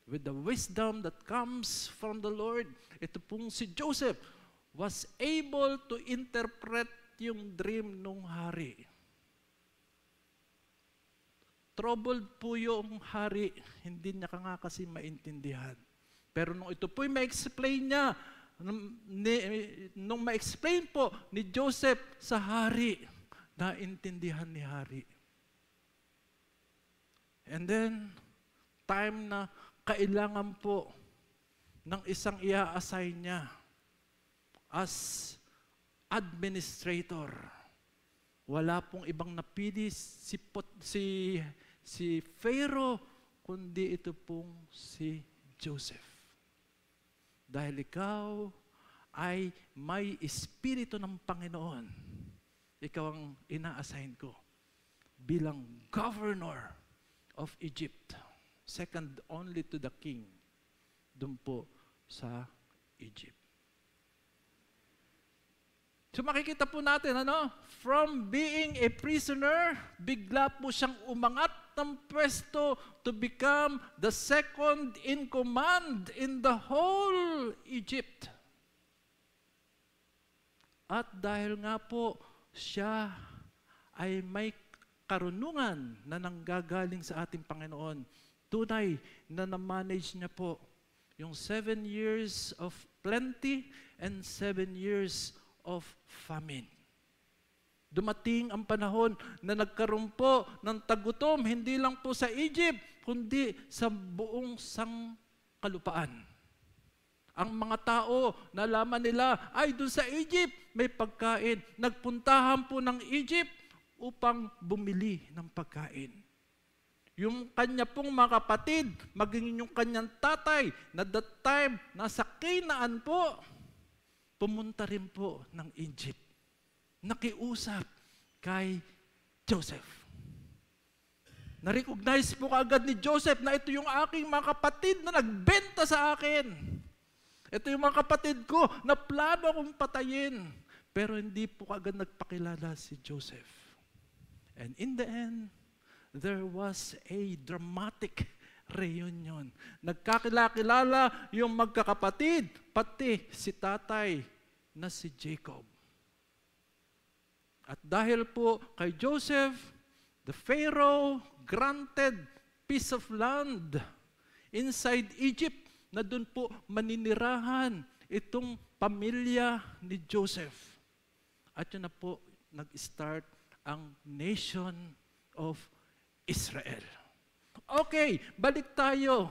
with the wisdom that comes from the Lord, ito pong si Joseph was able to interpret yung dream nung hari. Troubled po yung hari, hindi niya nga kasi maintindihan. Pero nung ito po'y ma-explain niya, nung ma-explain po ni Joseph sa hari, naintindihan ni hari. And then, time na kailangan po ng isang i-assign niya as administrator. Wala pong ibang napili si Pharaoh, kundi ito pong si Joseph. Dahil ikaw ay may espiritu ng Panginoon, ikaw ang ina-assign ko bilang governor of Egypt, second only to the king, dun po sa Egypt. So makikita po natin, from being a prisoner, bigla po siyang umangat ng pwesto to become the second in command in the whole Egypt. At dahil nga po siya ay may karunungan na nanggagaling sa ating Panginoon, tunay na na-manage niya po yung 7 years of plenty and 7 years of famine. Dumating ang panahon na nagkaroon po ng tagutom, hindi lang po sa Egypt, kundi sa buong sangkalupaan. Ang mga tao, nalaman nila, ay doon sa Egypt may pagkain. Nagpuntahan po ng Egypt upang bumili ng pagkain. Yung kanya pong mga kapatid, maging yung kanyang tatay, na that time, nasa Canaan po, pumunta rin po ng Egypt. Nakiusap kay Joseph. Na-recognize po kaagad ni Joseph na ito yung aking mga kapatid na nagbenta sa akin. Ito yung mga kapatid ko na plano akong patayin. Pero hindi po kaagad nagpakilala si Joseph. And in the end, there was a dramatic reunion. Nagkakilala yung magkakapatid, pati si tatay na si Jacob. At dahil po kay Joseph, the Pharaoh granted piece of land inside Egypt na doon po maninirahan itong pamilya ni Joseph. At yun na po nag-start ang nation of Israel. Okay, balik tayo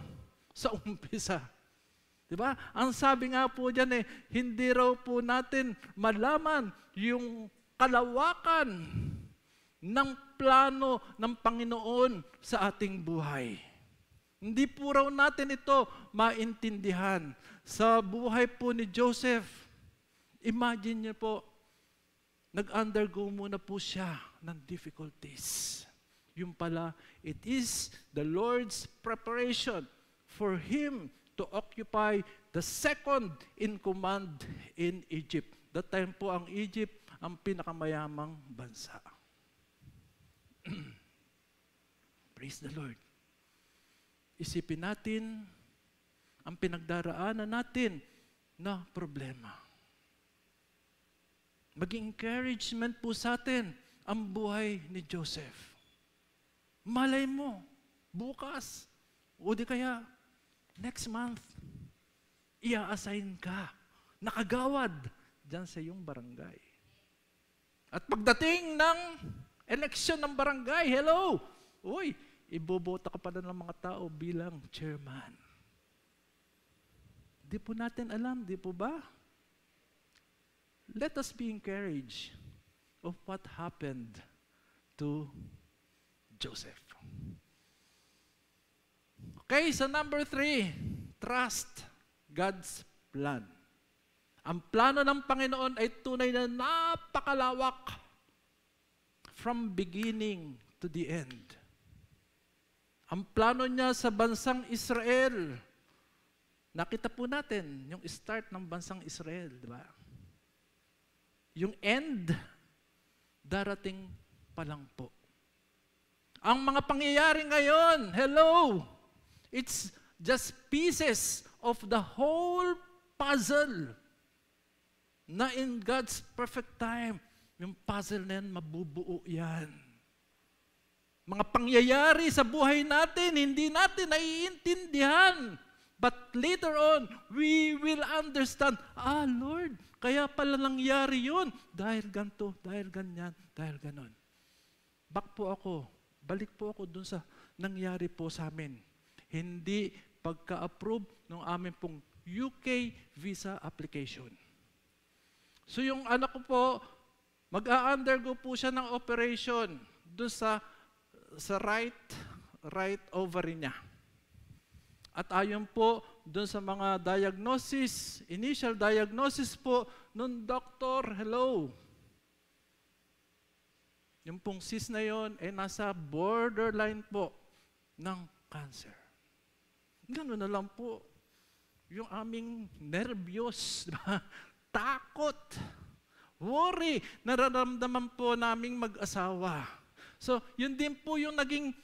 sa umpisa. Diba? Ang sabi nga po dyan hindi raw po natin malaman yung kalawakan ng plano ng Panginoon sa ating buhay. Hindi po raw natin ito maintindihan. Sa buhay po ni Joseph, imagine niyo po, nag-undergo muna po siya ng difficulties. Yung pala, it is the Lord's preparation for him to occupy the second in command in Egypt. That time po ang Egypt ang pinakamayamang bansa. Praise the Lord. Isipin natin ang pinagdaraanan natin na problema. Maging encouragement po sa atin ang buhay ni Joseph. Malay mo, bukas, o di kaya next month, ia-assign ka, nakagawad, dyan sa iyong barangay. At pagdating ng eleksyon ng barangay, hello, uy, ibobota ka pa na ng mga tao bilang chairman. Di po natin alam, di po ba? Let us be encouraged of what happened to Joseph. Okay, so number 3, trust God's plan. Ang plano ng Panginoon ay tunay na napakalawak from beginning to the end. Ang plano niya sa bansang Israel, nakita po natin yung start ng bansang Israel, di ba? Yung end, darating pa lang po. Ang mga pangyayari ngayon, hello, it's just pieces of the whole puzzle na in God's perfect time, yung puzzle na yan, mabubuo yan. Mga pangyayari sa buhay natin, hindi natin naiintindihan. But later on, we will understand, Lord, kaya pala nangyari yun. Dahil ganito, dahil ganyan, dahil ganon. Balik po ako dun sa nangyari po sa amin. Hindi pagka-approve ng amin pong UK visa application. So yung anak ko po, mag-a-undergo po siya ng operation dun sa right ovary niya. At ayon po dun sa mga diagnosis, initial diagnosis po nung doktor, hello. Yung pong cyst na yon ay nasa borderline po ng cancer. Gano'n na lang po. Yung aming nervyos, takot, worry, nararamdaman po naming mag-asawa. So, yun din po yung naging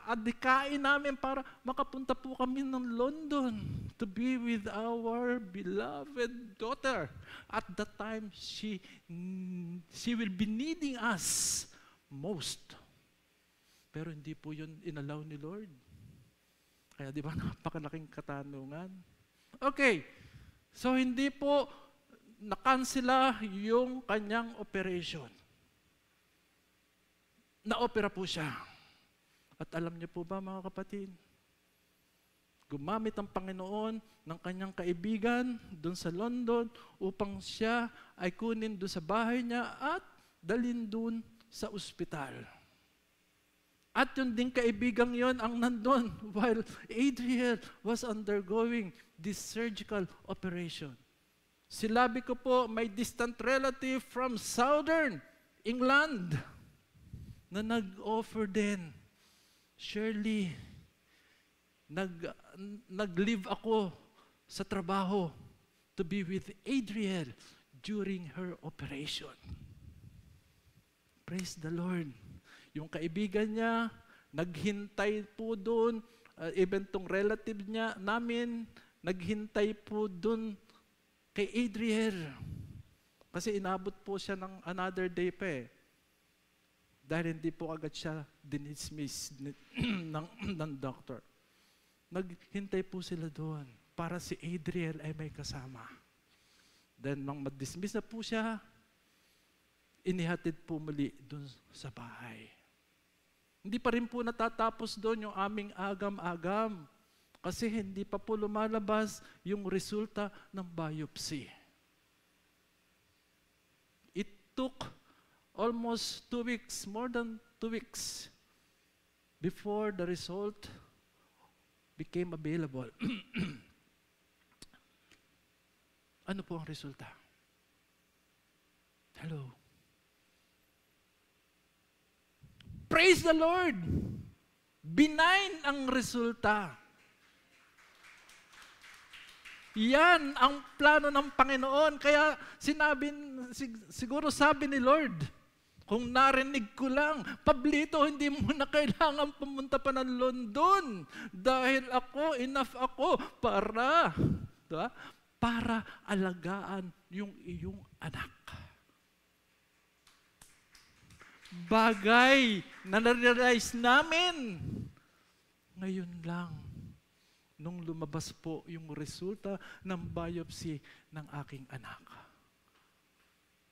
adikain namin para makapunta po kami ng London to be with our beloved daughter. At that time, she will be needing us most. Pero hindi po yun inalaw ni Lord. Kaya di ba napakalaking katanungan? Okay, so hindi po nakansela yung kanyang operation. Na-opera po siya. At alam niyo po ba mga kapatid, gumamit ang Panginoon ng kanyang kaibigan doon sa London upang siya ay kunin doon sa bahay niya at dalhin doon sa ospital. At yun din kaibigang yon ang nandun while Adriel was undergoing this surgical operation. Silabi ko po, may distant relative from Southern England na nag-offer din. Shirley, nag-leave ako sa trabaho to be with Adriel during her operation. Praise the Lord. Yung kaibigan niya, naghintay po doon, even tong relative niya, namin, naghintay po doon kay Adriel. Kasi inabot po siya ng another day pa eh. Dahil hindi po agad siya dinismiss ng doctor. Naghintay po sila doon para si Adriel ay may kasama. Then nang ma-dismiss na po siya, inihatid po muli doon sa bahay. Hindi pa rin po natatapos doon yung aming agam-agam kasi hindi pa po lumalabas yung resulta ng biopsy. It took almost 2 weeks, more than 2 weeks, before the result became available. Ano po ang resulta? Hello. Praise the Lord! Benign ang resulta. Yan ang plano ng Panginoon. Kaya siguro sabi ni Lord, kung narinig ko lang, Pablito, hindi mo na kailangan pumunta pa ng London dahil enough ako para alagaan yung iyong anak. Bagay na na-realize namin ngayon lang nung lumabas po yung resulta ng biopsy ng aking anak.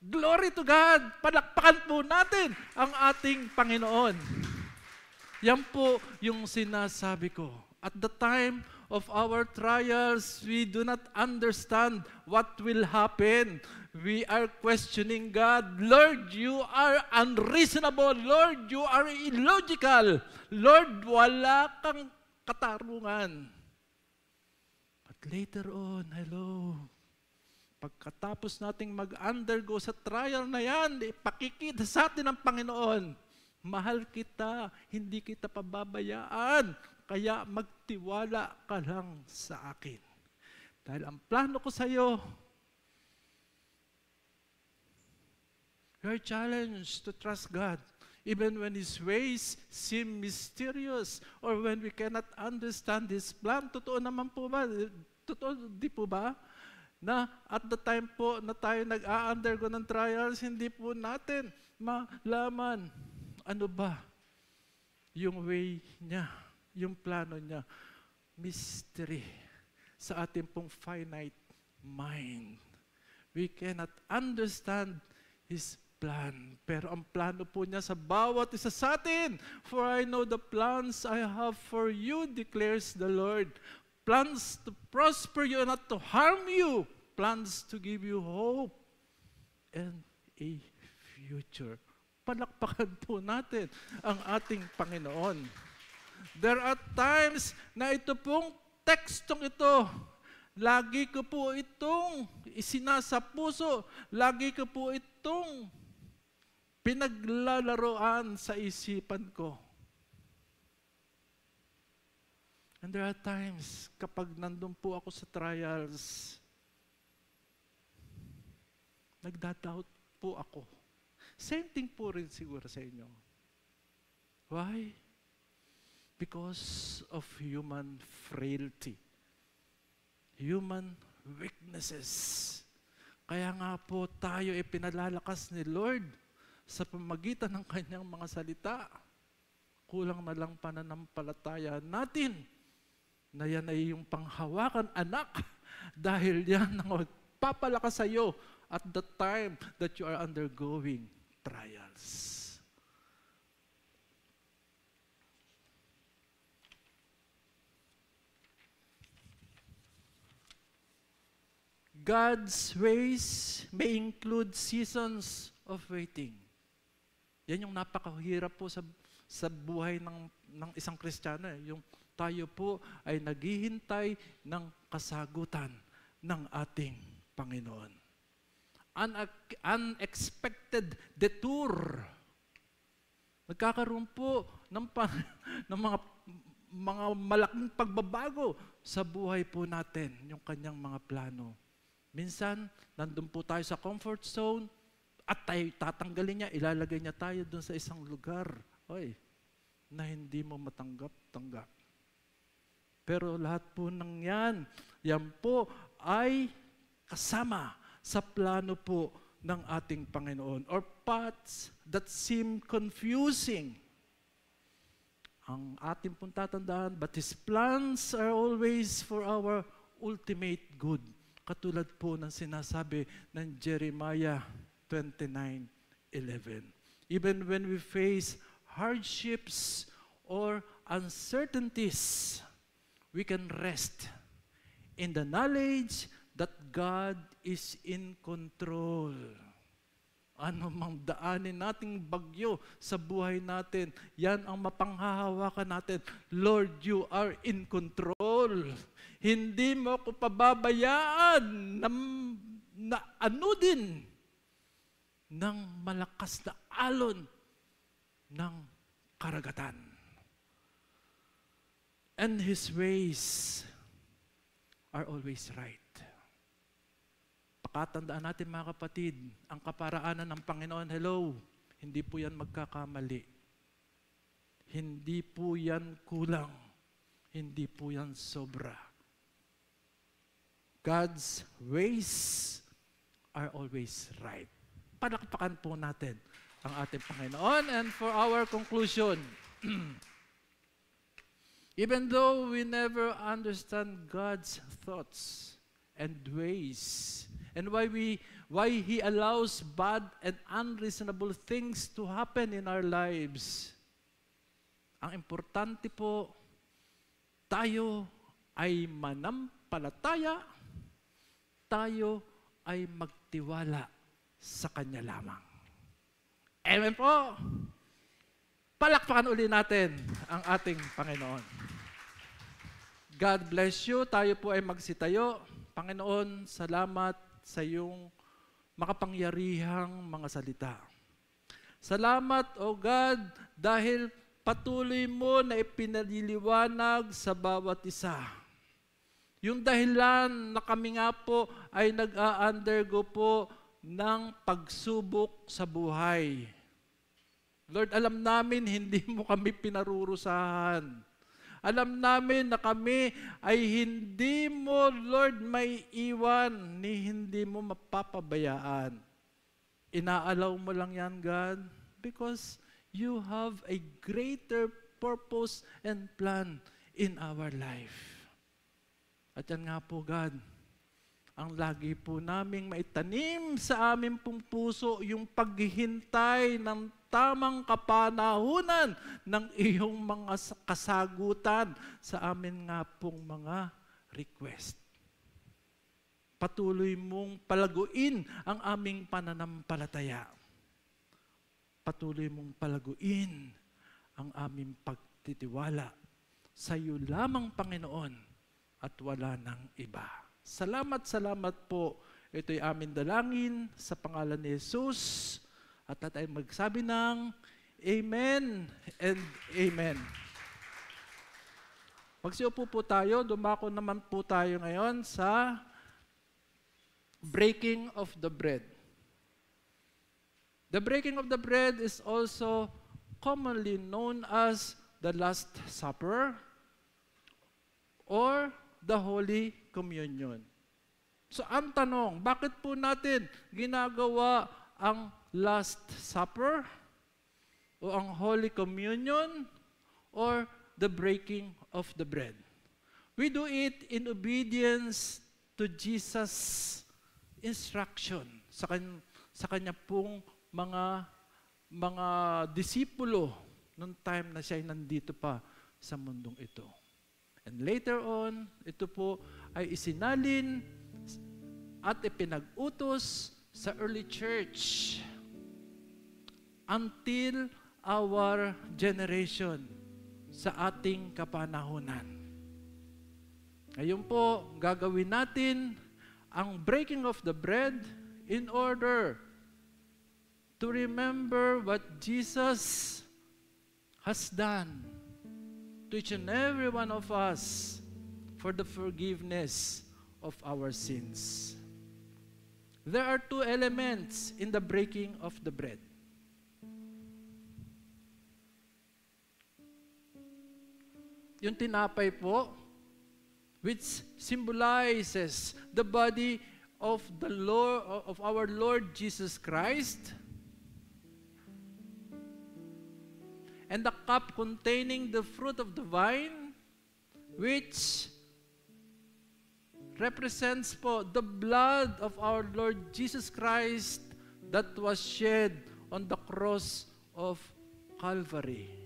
Glory to God! Palakpakan po natin ang ating Panginoon. Yan po yung sinasabi ko. At the time of our trials, we do not understand what will happen. We are questioning God. Lord, you are unreasonable. Lord, you are illogical. Lord, wala kang katarungan. But later on, pagkatapos nating mag-undergo sa trial na yan, ipakikita sa atin ng Panginoon, mahal kita, hindi kita pababayaan, kaya magtiwala ka lang sa akin. Dahil ang plano ko sa iyo, you're challenged to trust God, even when His ways seem mysterious or when we cannot understand His plan. Totoo naman po ba? Totoo, di po ba? Na at the time po na tayo nag-a-undergo ng trials, hindi po natin malaman ano ba yung way niya, yung plano niya. Mystery sa ating pong finite mind. We cannot understand His plan. Pero ang plano po niya sa bawat isa sa atin. For I know the plans I have for you, declares the Lord. Plans to prosper you and not to harm you. Plans to give you hope and a future. Palakpakan po natin ang ating Panginoon. There are times na ito pong tekstong ito, lagi ko po itong isinasa puso, lagi ko po itong pinaglalaroan sa isipan ko. And there are times kapag nandun po ako sa trials, nagdadoubt po ako. Same thing po rin siguro sa inyo. Why? Because of human frailty. Human weaknesses. Kaya nga po tayo pinalalakas ni Lord sa pamagitan ng kanyang mga salita. Kulang na lang pananampalataya natin na yan ay yung panghawakan anak dahil yan ang magpapalakas sa iyo at the time that you are undergoing trials. God's ways may include seasons of waiting. Yan yung napakahirap po sa buhay ng isang Kristiyano. Yung tayo po ay naghihintay ng kasagutan ng ating Panginoon. Unexpected detour. Nagkakaroon po ng, ng mga malaking pagbabago sa buhay po natin, yung kanyang mga plano. Minsan, nandun po tayo sa comfort zone at tayo tatanggalin niya, ilalagay niya tayo dun sa isang lugar. Oy, na hindi mo matanggap-tanggap. Pero lahat po ng yan po ay kasama sa plano po ng ating Panginoon, or paths that seem confusing. Ang ating pong tatandaan, but His plans are always for our ultimate good. Katulad po ng sinasabi ng Jeremiah 29:11. Even when we face hardships or uncertainties, we can rest in the knowledge that God is in control. Ano mang daanin nating bagyo sa buhay natin, yan ang mapanghahawakan natin. Lord, you are in control. Hindi mo ako pababayaan na ano din ng malakas na alon ng karagatan. And His ways are always right. Pakatandaan natin mga kapatid, ang kaparaanan ng Panginoon, hello, hindi po yan magkakamali. Hindi po yan kulang. Hindi po yan sobra. God's ways are always right. Palakpakan po natin ang ating Panginoon. And for our conclusion, even though we never understand God's thoughts and ways, and why He allows bad and unreasonable things to happen in our lives, ang importante po, tayo ay manampalataya, tayo ay magtiwala sa Kanya lamang. Amen po! Palakpakan uli natin ang ating Panginoon. God bless you. Tayo po ay magsitayo. Panginoon, salamat sa iyong makapangyarihang mga salita. Salamat, O God, dahil patuloy mo na ipinaliliwanag sa bawat isa. Yung dahilan na kami nga po ay nag-a-undergo po ng pagsubok sa buhay. Lord, alam namin hindi mo kami pinarurusahan. Alam namin na kami ay hindi mo, Lord, may iwan, ni hindi mo mapapabayaan. Inaalaw mo lang yan, God, because you have a greater purpose and plan in our life. At yan nga po, God, ang lagi po naming maitanim sa aming pong puso yung paghihintay ng tamang kapanahunan ng iyong mga kasagutan sa amin nga pong mga request. Patuloy mong palaguin ang aming pananampalataya. Patuloy mong palaguin ang aming pagtitiwala sa iyo lamang, Panginoon, at wala nang iba. Salamat, salamat po. Ito'y aming dalangin sa pangalan ni Jesus. At tayo magsabi ng Amen and Amen. Magsiupo po tayo. Dumako naman po tayo ngayon sa breaking of the bread. The breaking of the bread is also commonly known as the Last Supper or the Holy Communion. So ang tanong, bakit po natin ginagawa ang Last Supper o ang Holy Communion or the breaking of the bread? We do it in obedience to Jesus' instruction sa kanya pong mga disipulo noong time na siya ay nandito pa sa mundong ito. And later on, ito po ay isinalin at ipinag-utos sa early church until our generation sa ating kapanahunan. Ngayon po, gagawin natin ang breaking of the bread in order to remember what Jesus has done to each and every one of us for the forgiveness of our sins. There are two elements in the breaking of the bread. Yung tinapay po, which symbolizes the body of the Lord, of our Lord Jesus Christ, and the cup containing the fruit of the vine, which represents po the blood of our Lord Jesus Christ that was shed on the cross of Calvary.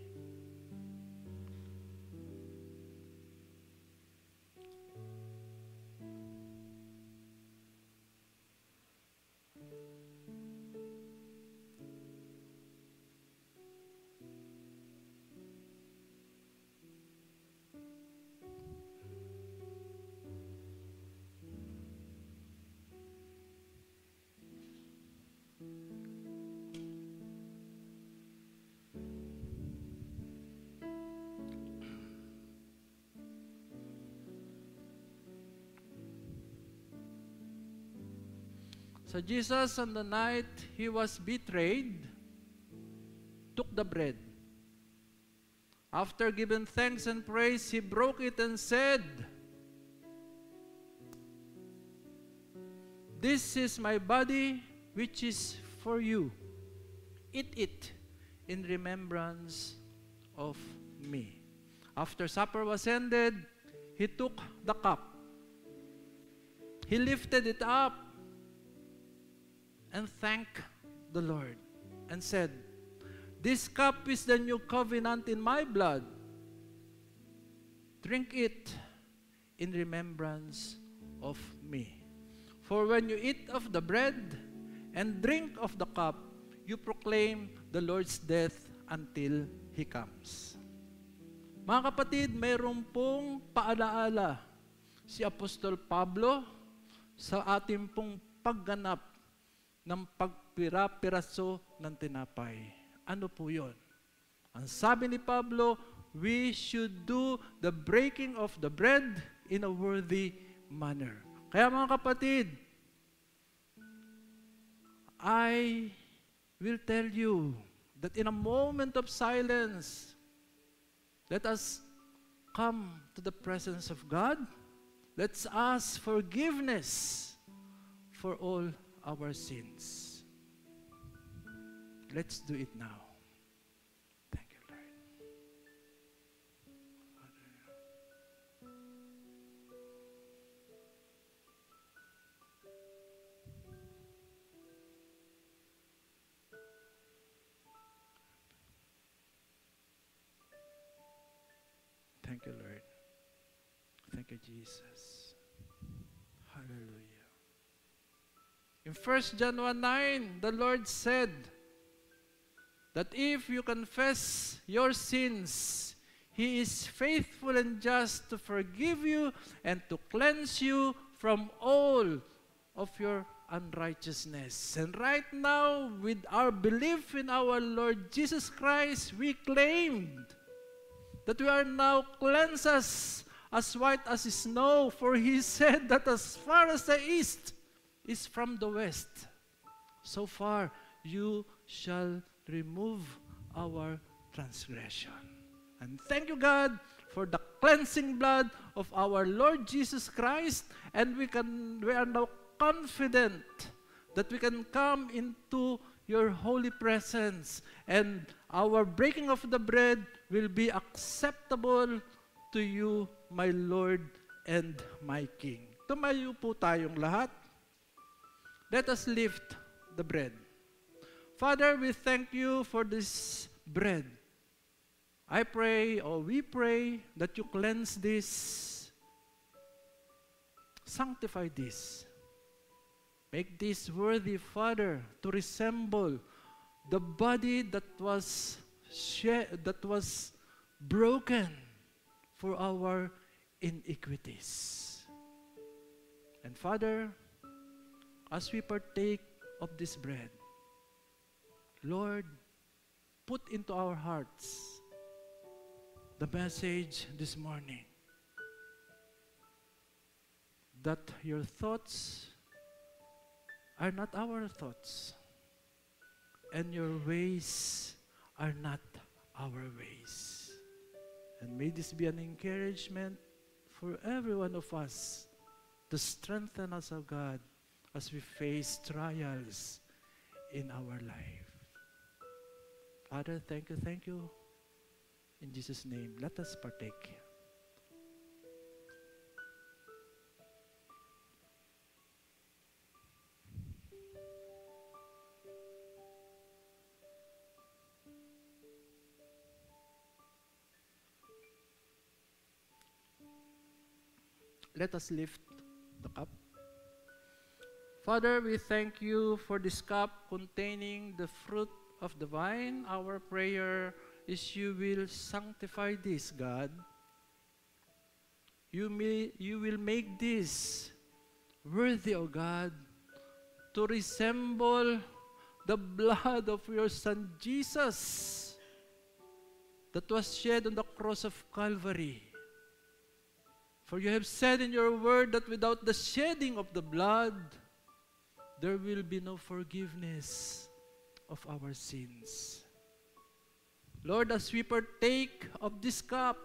So Jesus, on the night he was betrayed, took the bread. After giving thanks and praise, he broke it and said, "This is my body, which is for you. Eat it in remembrance of me." After supper was ended, he took the cup. He lifted it up and thanked the Lord and said, "This cup is the new covenant in my blood. Drink it in remembrance of me. For when you eat of the bread and drink of the cup, you proclaim the Lord's death until He comes." Mga kapatid, mayroon pong paalaala si Apostol Pablo sa ating pong pagganap ng pagpira-piraso ng tinapay. Ano po yun? Ang sabi ni Pablo, we should do the breaking of the bread in a worthy manner. Kaya mga kapatid, I will tell you that in a moment of silence, let us come to the presence of God. Let's ask forgiveness for all our sins. Let's do it now. Thank you, Lord. Thank you, Lord. Thank you, Jesus. Hallelujah. In 1 John 1:9, the Lord said that if you confess your sins, He is faithful and just to forgive you and to cleanse you from all of your unrighteousness. And right now, with our belief in our Lord Jesus Christ, we claimed that we are now cleansed as white as snow, for He said that as far as the east is from the west, so far you shall remove our transgression. And thank you, God, for the cleansing blood of our Lord Jesus Christ, and we are now confident that we can come into your holy presence, and our breaking of the bread will be acceptable to you, my Lord and my King. Tumayo po tayong lahat. Let us lift the bread. Father, we thank you for this bread. I pray, or we pray, that you cleanse this, sanctify this. Make this worthy, Father, to resemble the body that was broken for our iniquities. And Father, as we partake of this bread, Lord, put into our hearts the message this morning. That your thoughts are not our thoughts, and your ways are not our ways. And may this be an encouragement for every one of us to strengthen us, O God, as we face trials in our life. Father, thank you. In Jesus' name, let us partake. Let us lift the cup. Father, we thank you for this cup containing the fruit of the vine. Our prayer is you will sanctify this, God. You will make this worthy, O God, to resemble the blood of your Son Jesus that was shed on the cross of Calvary. For you have said in your word that without the shedding of the blood, there will be no forgiveness of our sins. Lord, as we partake of this cup,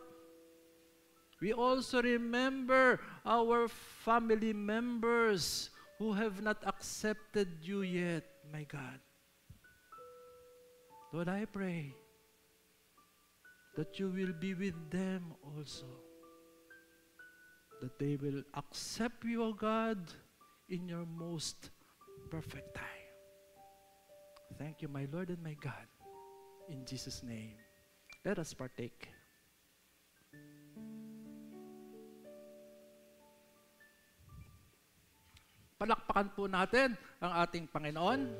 we also remember our family members who have not accepted you yet, my God. Lord, I pray that you will be with them also, that they will accept you, O God, in your most perfect time. Thank you, my Lord and my God. In Jesus' name, let us partake. Palakpakan po natin ang ating Panginoon.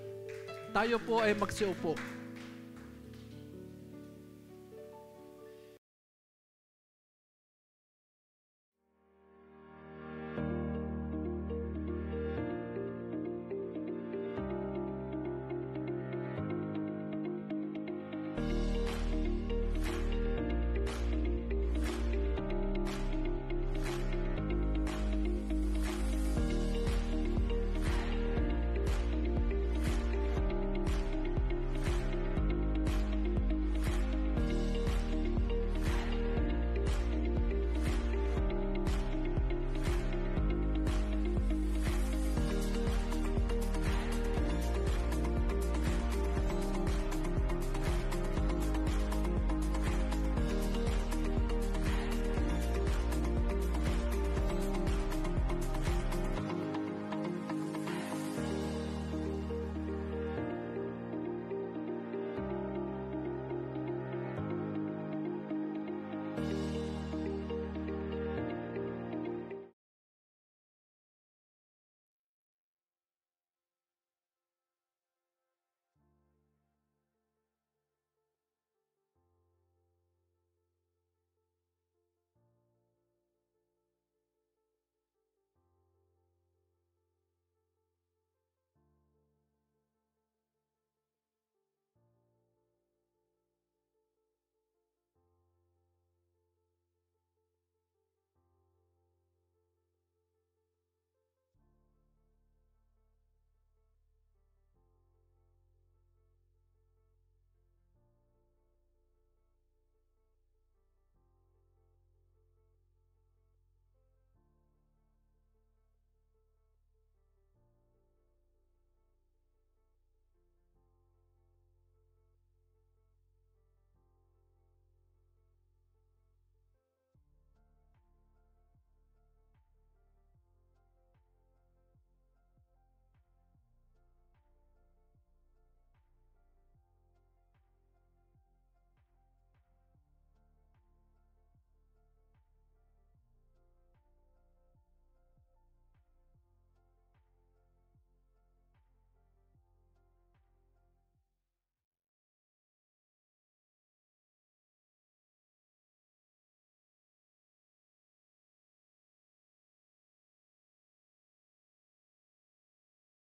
Tayo po ay magsiupo.